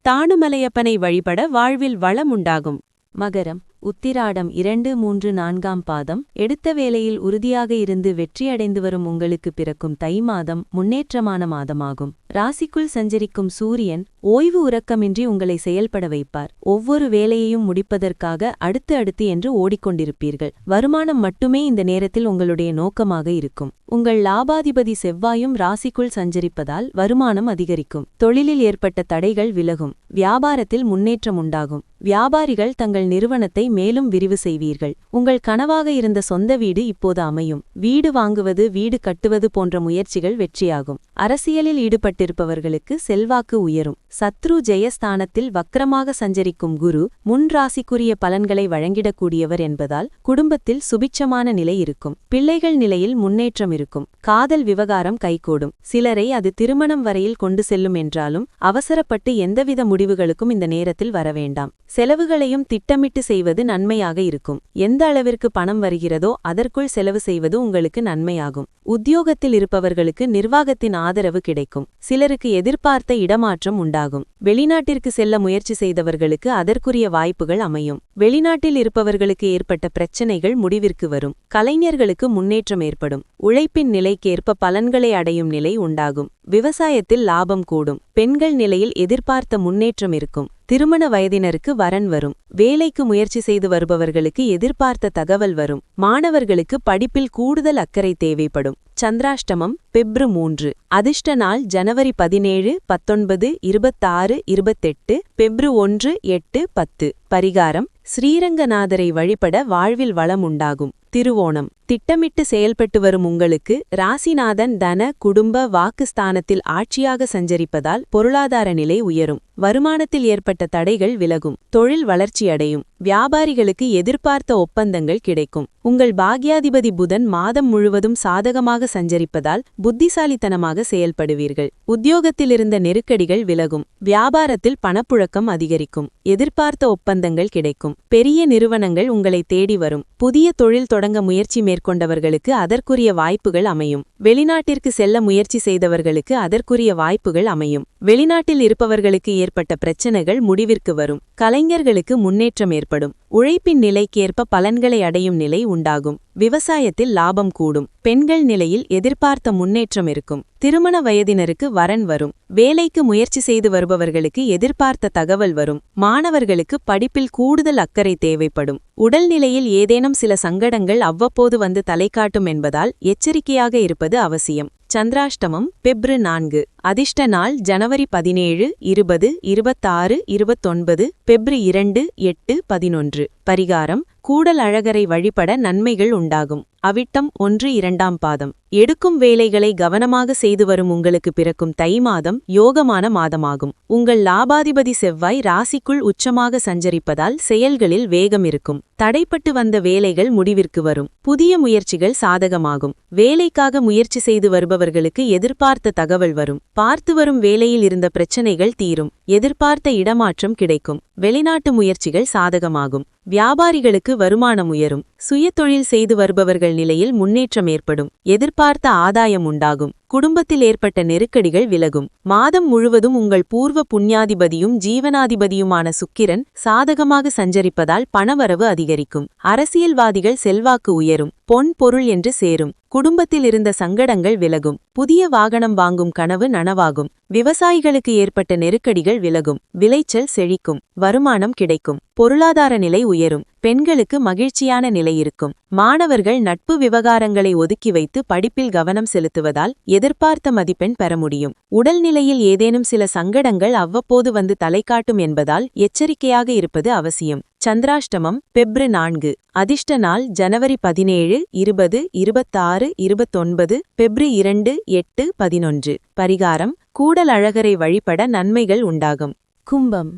தானுமலையப்பனை வழிபட வாழ்வில் வளம் உண்டாகும். மகரம் உத்திராடம் 2, 3, 4ஆம் பாதம். எடுத்த வேளையில் உறுதியாக இருந்து வெற்றியடைந்து வரும் உங்களுக்கு பிறக்கும் தை மாதம் முன்னேற்றமான மாதமாகும். ராசிக்குள் சஞ்சரிக்கும் சூரியன் ஓய்வு உறக்கமின்றி உங்களை செயல்பட வைப்பார். ஒவ்வொரு வேலையையும் முடிப்பதற்காக அடுத்து என்று ஓடிக்கொண்டிருப்பீர்கள். வருமானம் மட்டுமே இந்த நேரத்தில் உங்களுடைய நோக்கமாக இருக்கும். உங்கள் லாபாதிபதி செவ்வாயும் ராசிக்குள் சஞ்சரிப்பதால் வருமானம் அதிகரிக்கும். தொழிலில் ஏற்பட்ட தடைகள் விலகும். வியாபாரத்தில் முன்னேற்றம் உண்டாகும். வியாபாரிகள் தங்கள் நிறுவனத்தை மேலும் விரிவு செய்வீர்கள். உங்கள் கனவாக இருந்த சொந்த வீடு இப்போது அமையும். வீடு வாங்குவது, வீடு கட்டுவது போன்ற முயற்சிகள் வெற்றியாகும். அரசியலில் ஈடுபட்டிருப்பவர்களுக்கு செல்வாக்கு உயரும். சத்ரு ஜெயஸ்தானத்தில் வக்ரமாக சஞ்சரிக்கும் குரு முன் ராசிக்குரிய பலன்களை வழங்கிடக்கூடியவர் என்பதால் குடும்பத்தில் சுபிட்சமான நிலை இருக்கும். பிள்ளைகள் நிலையில் முன்னேற்றம் இருக்கும். காதல் விவகாரம் கைகூடும். சிலரை அது திருமணம் வரையில் கொண்டு செல்லும் என்றாலும் அவசரப்பட்டு எந்தவித முடிவுகளுக்கும் இந்த நேரத்தில் வரவேண்டாம். செலவுகளையும் திட்டமிட்டு செய்வது நன்மையாக இருக்கும். எந்த அளவிற்கு பணம் வருகிறதோ அதற்குள் செலவு செய்வது உங்களுக்கு நன்மையாகும். உத்தியோகத்தில் இருப்பவர்களுக்கு நிர்வாகத்தின் ஆதரவு கிடைக்கும். சிலருக்கு எதிர்பார்த்த இடமாற்றம் உண்டாகும். வெளிநாட்டிற்கு செல்ல முயற்சி செய்தவர்களுக்கு அதற்குரிய வாய்ப்புகள் அமையும். வெளிநாட்டில் இருப்பவர்களுக்கு ஏற்பட்ட பிரச்சினைகள் முடிவிற்கு வரும். கலைஞர்களுக்கு முன்னேற்றம் ஏற்படும். உழைப்பின் நிலைக்கேற்ப பலன்களை அடையும் நிலை உண்டாகும். விவசாயத்தில் லாபம் கூடும். பெண்கள் நிலையில் எதிர்பார்த்த முன்னேற்றம் இருக்கும். திருமண வயதினருக்கு வரன் வரும். வேலைக்கு முயற்சி செய்து வருபவர்களுக்கு எதிர்பார்த்த தகவல் வரும். மாணவர்களுக்கு படிப்பில் கூடுதல் அக்கறை தேவைப்படும். சந்திராஷ்டமம் பிப்ரு 3. அதிர்ஷ்ட நாள் ஜனவரி 17, 19, 26, 28, பிப்ரு 1, 8, 10. பரிகாரம்: ஸ்ரீரங்கநாதரை வழிபட வாழ்வில் வளம் உண்டாகும். திருவோணம் திட்டமிட்டு செயல்பட்டு வரும் உங்களுக்கு ராசிநாதன் தன, குடும்ப, வாக்குஸ்தானத்தில் ஆட்சியாக சஞ்சரிப்பதால் பொருளாதார நிலை உயரும். வருமானத்தில் ஏற்பட்ட தடைகள் விலகும். தொழில் வளர்ச்சியடையும். வியாபாரிகளுக்கு எதிர்பார்த்த ஒப்பந்தங்கள் கிடைக்கும். உங்கள் பாக்யாதிபதி புதன் மாதம் முழுவதும் சாதகமாக சஞ்சரிப்பதால் புத்திசாலித்தனமாக செயல்படுவீர்கள். உத்தியோகத்தில் இருந்த நெருக்கடிகள் விலகும். வியாபாரத்தில் பணப்புழக்கம் அதிகரிக்கும். எதிர்பார்த்த ஒப்பந்தங்கள் கிடைக்கும். பெரிய நிறுவனங்கள் உங்களை தேடி வரும். புதிய தொழில் தொடங்க முயற்சி மேற்கொண்டவர்களுக்கு அதற்குரிய வாய்ப்புகள் அமையும். வெளிநாட்டிற்கு செல்ல முயற்சி செய்தவர்களுக்கு அதற்குரிய வாய்ப்புகள் அமையும். வெளிநாட்டில் இருப்பவர்களுக்கு ஏற்பட்ட பிரச்சனைகள் முடிவிற்கு வரும். கலைஞர்களுக்கு முன்னேற்றம் ஏற்படும். உழைப்பின் நிலைக்கேற்ப பலன்களை அடையும் நிலை உண்டாகும். விவசாயத்தில் லாபம் கூடும். பெண்கள் நிலையில் எதிர்பார்த்த முன்னேற்றம் இருக்கும். திருமண வயதினருக்கு வரன் வரும். வேலைக்கு முயற்சி செய்து வருபவர்களுக்கு எதிர்பார்த்த தகவல் வரும். மாணவர்களுக்கு படிப்பில் கூடுதல் அக்கறை தேவைப்படும். உடல்நிலையில் ஏதேனும் சில சங்கடங்கள் அவ்வப்போது வந்து தலைகாட்டும் என்பதால் எச்சரிக்கையாக இருப்பது அவசியம். சந்திராஷ்டமம் பிப்ரு 4. அதிர்ஷ்ட நாள் ஜனவரி 17, 20, 26, 29, பிப்ரு 2, 8, 11. பரிகாரம்: கூடல் அழகரை வழிபட நன்மைகள் உண்டாகும். அவிட்டம் 1-2ஆம் பாதம். எடுக்கும் வேலைகளை கவனமாக செய்து வரும் உங்களுக்கு பிறக்கும் தை மாதம் யோகமான மாதமாகும். உங்கள் லாபாதிபதி செவ்வாய் ராசிக்குள் உச்சமாக சஞ்சரிப்பதால் செயல்களில் வேகம் இருக்கும். தடைப்பட்டு வந்த வேலைகள் முடிவிற்கு வரும். புதிய முயற்சிகள் சாதகமாகும். வேலைக்காக முயற்சி செய்து வருபவர்களுக்கு எதிர்பார்த்த தகவல் வரும். பார்த்து வரும் வேலையில் இருந்த பிரச்சனைகள் தீரும். எதிர்பார்த்த இடமாற்றம் கிடைக்கும். வெளிநாட்டு முயற்சிகள் சாதகமாகும். வியாபாரிகளுக்கு வருமானம் உயரும். சுயதொழில் செய்து வருபவர்கள் நிலையில் முன்னேற்றம் ஏற்படும். எதிர்பார்த்த ஆதாயம் உண்டாகும். குடும்பத்தில் ஏற்பட்ட நெருக்கடிகள் விலகும். மாதம் முழுவதும் உங்கள் பூர்வ புண்ணியாதிபதியும் ஜீவனாதிபதியுமான சுக்கிரன் சாதகமாக சஞ்சரிப்பதால் பணவரவு அதிகரிக்கும். அரசியல்வாதிகள் செல்வாக்கு உயரும். பொன் பொருள் என்று சேரும். குடும்பத்தில் இருந்த சங்கடங்கள் விலகும். புதிய வாகனம் வாங்கும் கனவு நனவாகும். விவசாயிகளுக்கு ஏற்பட்ட நெருக்கடிகள் விலகும். விளைச்சல் செழிக்கும். வருமானம் கிடைக்கும். பொருளாதார நிலை உயரும். பெண்களுக்கு மகிழ்ச்சியான நிலை இருக்கும். மாணவர்கள் நட்பு விவகாரங்களை ஒதுக்கி வைத்து படிப்பில் கவனம் செலுத்துவதால் எதிர்பார்த்த மதிப்பெண் பெற முடியும். உடல்நிலையில் ஏதேனும் சில சங்கடங்கள் அவ்வப்போது வந்து தலைகாட்டும் என்பதால் எச்சரிக்கையாக இருப்பது அவசியம். சந்திராஷ்டமம் பெப்ரு 4. அதிர்ஷ்ட நாள் ஜனவரி 17, 20, 26, 29, பெப்ரு 2, 8, 11. பரிகாரம் கூடல் அழகரை வழிபட நன்மைகள் உண்டாகும். கும்பம்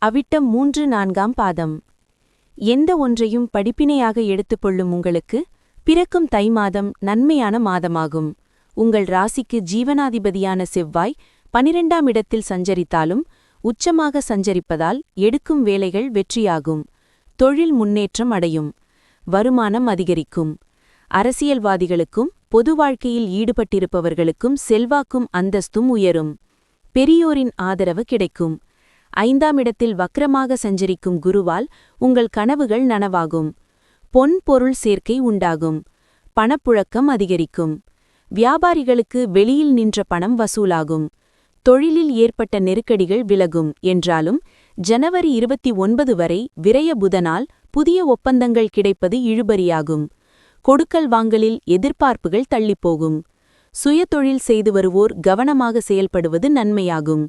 அவிட்டம் 3-4ஆம் பாதம். எந்த ஒன்றையும் படிப்பினையாக எடுத்துக்கொள்ளும் உங்களுக்கு பிறக்கும் தை மாதம் நன்மையான மாதமாகும். உங்கள் ராசிக்கு ஜீவனாதிபதியான செவ்வாய் 12ஆம் இடத்தில் சஞ்சரித்தாலும் உச்சமாக சஞ்சரிப்பதால் எடுக்கும் வேலைகள் வெற்றியாகும். தொழில் முன்னேற்றம் அடையும். வருமானம் அதிகரிக்கும். அரசியல்வாதிகளுக்கும் பொது வாழ்க்கையில் ஈடுபட்டிருப்பவர்களுக்கும் செல்வாக்கும் அந்தஸ்தும் உயரும். பெரியோரின் ஆதரவு கிடைக்கும். 5ஆம் இடத்தில் வக்ரமாக சஞ்சரிக்கும் குருவால் உங்கள் கனவுகள் நனவாகும். பொன் பொருள் சேர்க்கை உண்டாகும். பணப்புழக்கம் அதிகரிக்கும். வியாபாரிகளுக்கு வெளியில் நின்ற பணம் வசூலாகும். தொழிலில் ஏற்பட்ட நெருக்கடிகள் விலகும் என்றாலும் ஜனவரி 29 வரை விரய புதனால் புதிய ஒப்பந்தங்கள் கிடைப்பது இழுபறியாகும். கொடுக்கல் வாங்கலில் எதிர்பார்ப்புகள் தள்ளிப்போகும். சுயதொழில் செய்து வருவோர் கவனமாக செயல்படுவது நன்மையாகும்.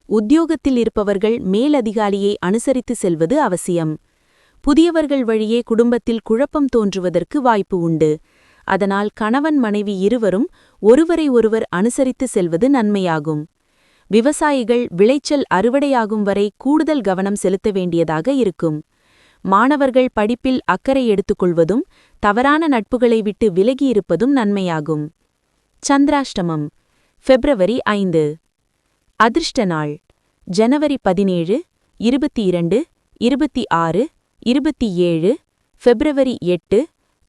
உத்தியோகத்தில் இருப்பவர்கள் மேலதிகாரியை அனுசரித்து செல்வது அவசியம். புதியவர்கள் வழியே குடும்பத்தில் குழப்பம் தோன்றுவதற்கு வாய்ப்பு உண்டு. அதனால் கணவன் மனைவி இருவரும் ஒருவரை ஒருவர் அனுசரித்து செல்வது நன்மையாகும். விவசாயிகள் விளைச்சல் அறுவடையாகும் வரை கூடுதல் கவனம் செலுத்த வேண்டியதாக இருக்கும். மாணவர்கள் படிப்பில் அக்கறை எடுத்துக்கொள்வதும் தவறான நட்புகளை விட்டு விலகியிருப்பதும் நன்மையாகும். சந்திராஷ்டமம் பிப்ரவரி 5. அதிர்ஷ்ட நாள் ஜனவரி 17, 22, 26, 27, பிப்ரவரி 8,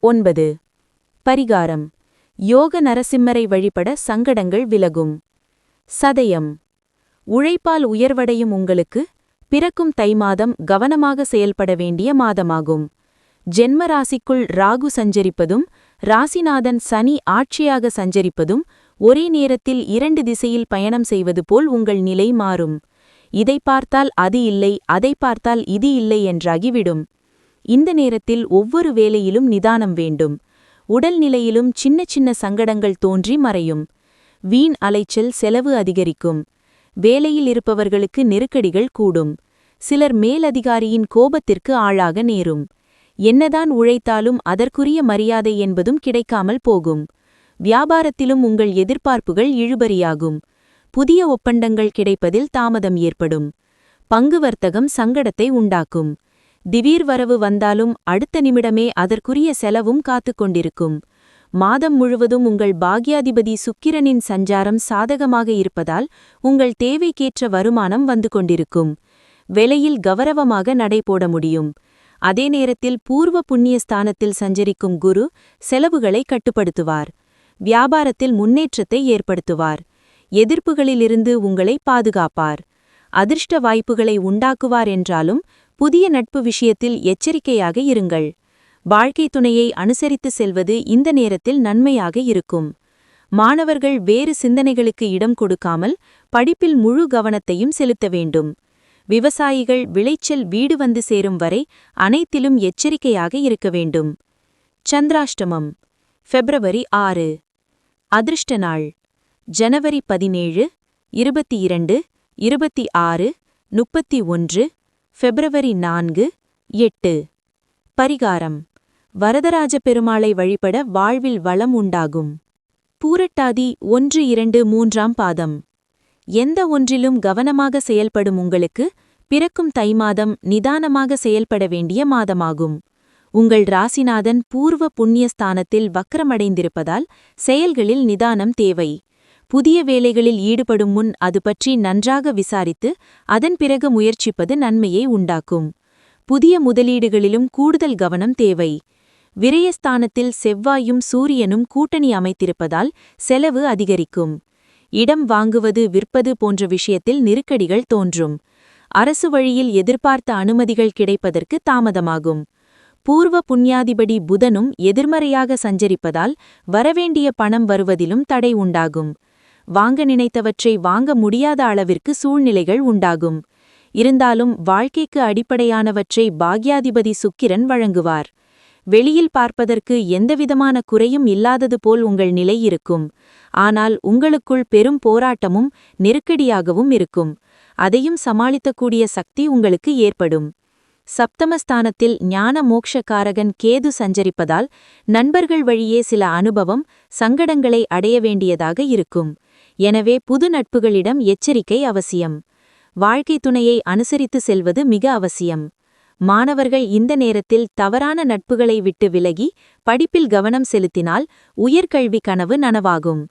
9. பரிகாரம் யோக நரசிம்மரை வழிபட சங்கடங்கள் விலகும். சதயம் உழைப்பால் உயர்வடையும் உங்களுக்கு பிறக்கும் தை மாதம் கவனமாக செயல்பட வேண்டிய மாதமாகும். ஜென்ம ராசிக்குள் ராகு சஞ்சரிப்பதும் ராசிநாதன் சனி ஆட்சியாக சஞ்சரிப்பதும் ஒரே நேரத்தில் 2 திசையில் பயணம் செய்வது போல் உங்கள் நிலை மாறும். இதை பார்த்தால் அது இல்லை, அதை பார்த்தால் இது இல்லை என்றாகிவிடும். இந்த நேரத்தில் ஒவ்வொரு வேலையிலும் நிதானம் வேண்டும். உடல்நிலையிலும் சின்ன சின்ன சங்கடங்கள் தோன்றி மறையும். வீண் அலைச்சல் செலவு அதிகரிக்கும். வேலையில் இருப்பவர்களுக்கு நெருக்கடிகள் கூடும். சிலர் மேலதிகாரியின் கோபத்திற்கு ஆளாக நேரும். என்னதான் உழைத்தாலும் அதற்குரிய மரியாதை என்பதும் கிடைக்காமல் போகும். வியாபாரத்திலும் உங்கள் எதிர்பார்ப்புகள் இழுபறியாகும். புதிய ஒப்பந்தங்கள் கிடைப்பதில் தாமதம் ஏற்படும். பங்கு வர்த்தகம் சங்கடத்தை உண்டாக்கும். திடீர் வரவு வந்தாலும் அடுத்த நிமிடமே அதற்குரிய செலவும் காத்துக் கொண்டிருக்கும். மாதம் முழுவதும் உங்கள் பாக்யாதிபதி சுக்கிரனின் சஞ்சாரம் சாதகமாக இருப்பதால் உங்கள் தேவைக்கேற்ற வருமானம் வந்து கொண்டிருக்கும். வேலையில் கௌரவமாக நடைபோட முடியும். அதே நேரத்தில் பூர்வ புண்ணிய ஸ்தானத்தில் சஞ்சரிக்கும் குரு செலவுகளை கட்டுப்படுத்துவார். வியாபாரத்தில் முன்னேற்றத்தை ஏற்படுத்துவார். எதிர்ப்புகளிலிருந்து உங்களை பாதுகாப்பார். அதிர்ஷ்ட வாய்ப்புகளை உண்டாக்குவார் என்றாலும் புதிய நட்பு விஷயத்தில் எச்சரிக்கையாக இருங்கள். வாழ்க்கை துணையை அனுசரித்து செல்வது இந்த நேரத்தில் நன்மையாக இருக்கும். மாணவர்கள் வேறு சிந்தனைகளுக்கு இடம் கொடுக்காமல் படிப்பில் முழு கவனத்தையும் செலுத்த வேண்டும். விவசாயிகள் விளைச்சல் வீடு வந்து சேரும் வரை அனைத்திலும் எச்சரிக்கையாக இருக்க வேண்டும். சந்திராஷ்டமம் பிப்ரவரி 6. அதிர்ஷ்ட நாள் ஜனவரி 17, 22, 26, 31, பிப்ரவரி 4, 8. பரிகாரம் வரதராஜ பெருமாளை வழிபட வாழ்வில் வளம் உண்டாகும். பூரட்டாதி 1-2-3ஆம் பாதம். எந்த ஒன்றிலும் கவனமாக செயல்படும் உங்களுக்கு பிறக்கும் தை மாதம் நிதானமாக செயல்பட வேண்டிய மாதமாகும். உங்கள் ராசிநாதன் பூர்வ புண்ணியஸ்தானத்தில் வக்ரமடைந்திருப்பதால் செயல்களில் நிதானம் தேவை. புதிய வேலைகளில் ஈடுபடும் முன் அது பற்றி நன்றாக விசாரித்து அதன் பிறகு முயற்சிப்பது நன்மையை உண்டாக்கும். புதிய முதலீடுகளிலும் கூடுதல் கவனம் தேவை. விரயஸ்தானத்தில் செவ்வாயும் சூரியனும் கூட்டணி அமைத்திருப்பதால் செலவு அதிகரிக்கும். இடம் வாங்குவது விற்பது போன்ற விஷயத்தில் நெருக்கடிகள் தோன்றும். அரசு வழியில் எதிர்பார்த்த அனுமதிகள் கிடைப்பதற்கு தாமதமாகும். பூர்வ புண்ணியாதிபதி புதனும் எதிர்மறையாக சஞ்சரிப்பதால் வரவேண்டிய பணம் வருவதிலும் தடை உண்டாகும். வாங்க நினைத்தவற்றை வாங்க முடியாத அளவிற்கு சூழ்நிலைகள் உண்டாகும். இருந்தாலும் வாழ்க்கைக்கு அடிப்படையானவற்றை பாக்யாதிபதி சுக்கிரன் வழங்குவார். வெளியில் பார்ப்பதற்கு எந்தவிதமான குறையும் இல்லாதது போல் உங்கள் நிலை இருக்கும். ஆனால் உங்களுக்குள் பெரும் போராட்டமும் நெருக்கடியாகவும் இருக்கும். அதையும் சமாளிக்கக்கூடிய சக்தி உங்களுக்கு ஏற்படும். சப்தமஸ்தானத்தில் ஞான மோக்ஷகாரகன் கேது சஞ்சரிப்பதால் நண்பர்கள் வழியே சில அனுபவம் சங்கடங்களை அடைய வேண்டியதாக இருக்கும். எனவே புது நட்புகளிடம் எச்சரிக்கை அவசியம். வாழ்க்கை துணையை அனுசரித்து செல்வது மிக அவசியம். மாணவர்கள் இந்த நேரத்தில் தவறான நட்புகளை விட்டு விலகி படிப்பில் கவனம் செலுத்தினால் உயர்கல்வி கனவு நனவாகும்.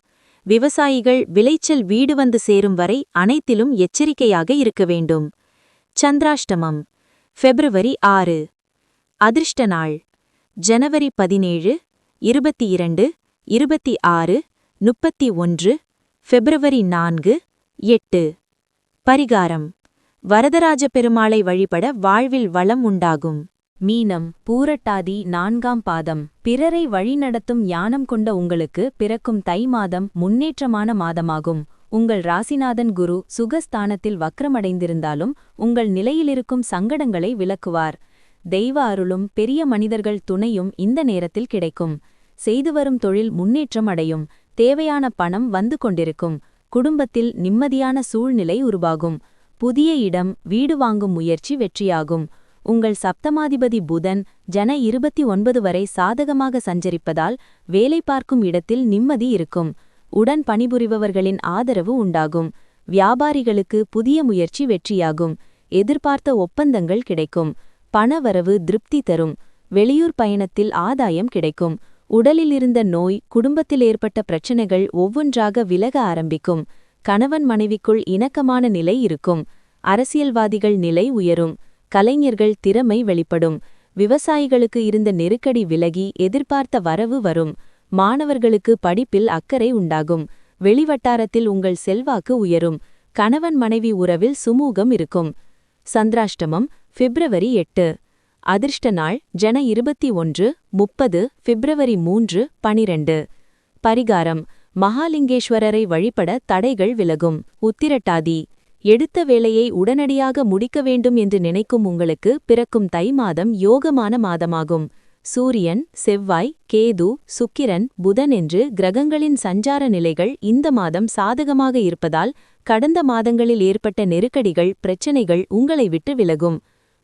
விவசாயிகள் விளைச்சல் வீடு வந்து சேரும் வரை அனைத்திலும் எச்சரிக்கையாக இருக்க வேண்டும். சந்திராஷ்டமம் February 6. அதிர்ஷ்ட நாள் January 17, 22, 26, 31, February 4, 8. பரிகாரம் வரதராஜ பெருமாளை வழிபட வாழ்வில் வளம் உண்டாகும். மீனம் பூரட்டாதி 4ஆம் பாதம். பிறரை வழிநடத்தும் ஞானம் கொண்ட உங்களுக்கு பிறக்கும் தை மாதம் முன்னேற்றமான மாதமாகும். உங்கள் ராசிநாதன் குரு சுகஸ்தானத்தில் வக்ரமடைந்திருந்தாலும் உங்கள் நிலையிலிருக்கும் சங்கடங்களை விலக்குவார். தெய்வ அருளும் பெரிய மனிதர்கள் துணையும் இந்த நேரத்தில் கிடைக்கும். செய்து வரும் தொழில் முன்னேற்றம் அடையும். தேவையான பணம் வந்து கொண்டிருக்கும். குடும்பத்தில் நிம்மதியான சூழ்நிலை உருவாகும். புதிய இடம் வீடு வாங்கும் முயற்சி வெற்றியாகும். உங்கள் சப்தமாதிபதி புதன் ஜன 29 வரை சாதகமாக சஞ்சரிப்பதால் வேலை பார்க்கும் இடத்தில் நிம்மதி இருக்கும். உடன் பணிபுரிபவர்களின் ஆதரவு உண்டாகும். வியாபாரிகளுக்கு புதிய முயற்சி வெற்றியாகும். எதிர்பார்த்த ஒப்பந்தங்கள் கிடைக்கும். பணவரவு திருப்தி தரும். வெளியூர் பயணத்தில் ஆதாயம் கிடைக்கும். உடலில் இருந்த நோய் குடும்பத்தில் ஏற்பட்ட பிரச்சனைகள் ஒவ்வொன்றாக விலக ஆரம்பிக்கும். கணவன் மனைவிக்குள் இணக்கமான நிலை இருக்கும். அரசியல்வாதிகள் நிலை உயரும். கலைஞர்கள் திறமை வெளிப்படும். விவசாயிகளுக்கு இருந்த நெருக்கடி விலகி எதிர்பார்த்த வரவு வரும். மாணவர்களுக்கு படிப்பில் அக்கறை உண்டாகும். வெளிவட்டாரத்தில் உங்கள் செல்வாக்கு உயரும். கணவன் மனைவி உறவில் சுமூகம் இருக்கும். சந்திராஷ்டமம் February 8. அதிர்ஷ்ட நாள் ஜன 21, 30, February 3, 12. பரிகாரம் மகாலிங்கேஸ்வரரை வழிபட தடைகள் விலகும். உத்திரட்டாதி எடுத்த வேலையை உடனடியாக முடிக்க வேண்டும் என்று நினைக்கும் உங்களுக்கு பிறக்கும் தை மாதம் யோகமான மாதமாகும். சூரியன் செவ்வாய் கேது சுக்கிரன் புதன் என்று கிரகங்களின் சஞ்சார நிலைகள் இந்த மாதம் சாதகமாக இருப்பதால் கடந்த மாதங்களில் ஏற்பட்ட நெருக்கடிகள் பிரச்சினைகள் உங்களை விட்டு விலகும்.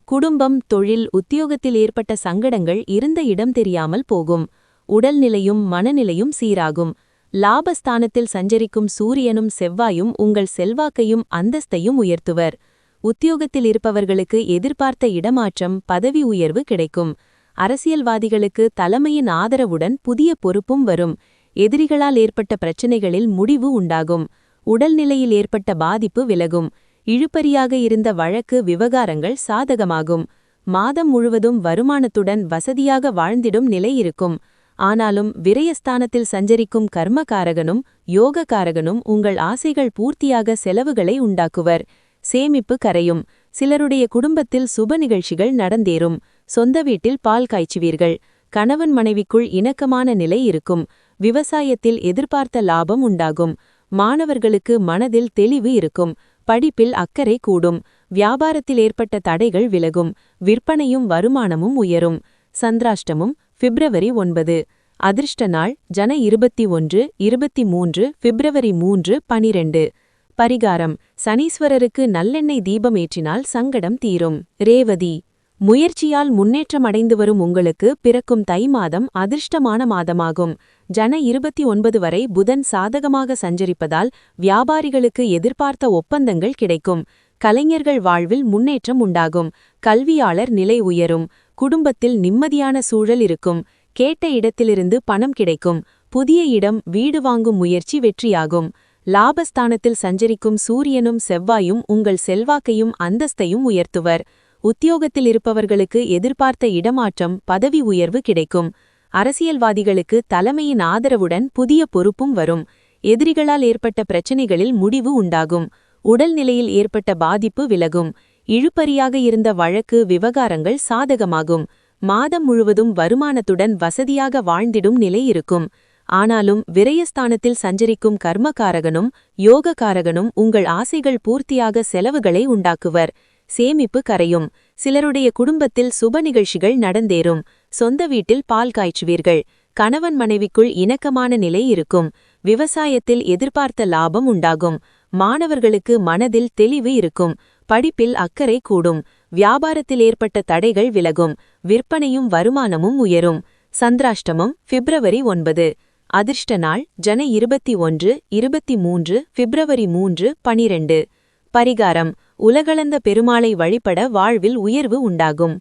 குடும்பம் தொழில் உத்தியோகத்தில் ஏற்பட்ட சங்கடங்கள் இருந்த இடம் தெரியாமல் போகும். உடல்நிலையும் மனநிலையும் சீராகும். லாபஸ்தானத்தில் சஞ்சரிக்கும் சூரியனும் செவ்வாயும் உங்கள் செல்வாக்கையும் அந்தஸ்தையும் உயர்த்துவர். உத்தியோகத்தில் இருப்பவர்களுக்கு எதிர்பார்த்த இடமாற்றம் பதவி உயர்வு கிடைக்கும். அரசியல்வாதிகளுக்கு தலைமையின் ஆதரவுடன் புதிய பொறுப்பும் வரும். எதிரிகளால் ஏற்பட்ட பிரச்சினைகளில் முடிவு உண்டாகும். உடல்நிலையில் ஏற்பட்ட பாதிப்பு விலகும். இழுபறியாக இருந்த வழக்கு விவகாரங்கள் சாதகமாகும். மாதம் முழுவதும் வருமானத்துடன் வசதியாக வாழ்ந்திடும் நிலை இருக்கும். ஆனாலும் விரயஸ்தானத்தில் சஞ்சரிக்கும் கர்மகாரகனும் யோககாரகனும் உங்கள் ஆசைகள் பூர்த்தியாக செலவுகளை உண்டாக்குவர். சேமிப்பு கரையும். சிலருடைய குடும்பத்தில் சுப நிகழ்ச்சிகள் நடந்தேறும். சொந்த வீட்டில் பால் காய்ச்சுவீர்கள். கணவன் மனைவிக்குள் இணக்கமான நிலை இருக்கும். விவசாயத்தில் எதிர்பார்த்த லாபம் உண்டாகும். மாணவர்களுக்கு மனதில் தெளிவு இருக்கும். படிப்பில் அக்கறை கூடும். வியாபாரத்தில் ஏற்பட்ட தடைகள் விலகும். விற்பனையும் வருமானமும் உயரும். சந்திராஷ்டமம் February 9. அதிர்ஷ்ட நாள் ஜன 21, 23, February 3, 12. பரிகாரம் சனீஸ்வரருக்கு நல்லெண்ணெய் தீபம் ஏற்றினால் சங்கடம் தீரும். ரேவதி முயற்சியால் முன்னேற்றம் அடைந்து வரும் உங்களுக்கு பிறக்கும் தை மாதம் அதிர்ஷ்டமான மாதமாகும். ஜன 29 வரை புதன் சாதகமாக சஞ்சரிப்பதால் வியாபாரிகளுக்கு எதிர்பார்த்த ஒப்பந்தங்கள் கிடைக்கும். கலைஞர்கள் வாழ்வில் முன்னேற்றம் உண்டாகும். கல்வியாளர் நிலை உயரும். குடும்பத்தில் நிம்மதியான சூழல் இருக்கும். கேட்ட இடத்திலிருந்து பணம் கிடைக்கும். புதிய இடம் வீடு வாங்கும் முயற்சி வெற்றியாகும். லாபஸ்தானத்தில் சஞ்சரிக்கும் சூரியனும் செவ்வாயும் உங்கள் செல்வாக்கையும் அந்தஸ்தையும் உயர்த்துவர். உத்தியோகத்தில் இருப்பவர்களுக்கு எதிர்பார்த்த இடமாற்றம் பதவி உயர்வு கிடைக்கும். அரசியல்வாதிகளுக்கு தலைமையின் ஆதரவுடன் புதிய பொறுப்பும் வரும். எதிரிகளால் ஏற்பட்ட பிரச்சினைகளில் முடிவு உண்டாகும். உடல்நிலையில் ஏற்பட்ட பாதிப்பு விலகும். இழுபறியாக இருந்த வழக்கு விவகாரங்கள் சாதகமாகும். மாதம் முழுவதும் வருமானத்துடன் வசதியாக வாழ்ந்திடும் நிலை இருக்கும். ஆனாலும் விரயஸ்தானத்தில் சஞ்சரிக்கும் கர்மகாரகனும் யோககாரகனும் உங்கள் ஆசைகள் பூர்த்தியாக செலவுகளை உண்டாக்குவர். சேமிப்பு கரையும். சிலருடைய குடும்பத்தில் சுப நிகழ்ச்சிகள் நடந்தேறும். சொந்த வீட்டில் பால் காய்ச்சுவீர்கள். கணவன் மனைவிக்குள் இணக்கமான நிலை இருக்கும். விவசாயத்தில் எதிர்பார்த்த லாபம் உண்டாகும். மாணவர்களுக்கு மனதில் தெளிவு இருக்கும். படிப்பில் அக்கறை கூடும். வியாபாரத்தில் ஏற்பட்ட தடைகள் விலகும். விற்பனையும் வருமானமும் உயரும். சந்திராஷ்டமம் பிப்ரவரி 9. அதிர்ஷ்ட நாள் ஜன 21, 23, பிப்ரவரி 3, 12. பரிகாரம்: உலகளந்த பெருமாளை வழிபட வாழ்வில் உயர்வு உண்டாகும்.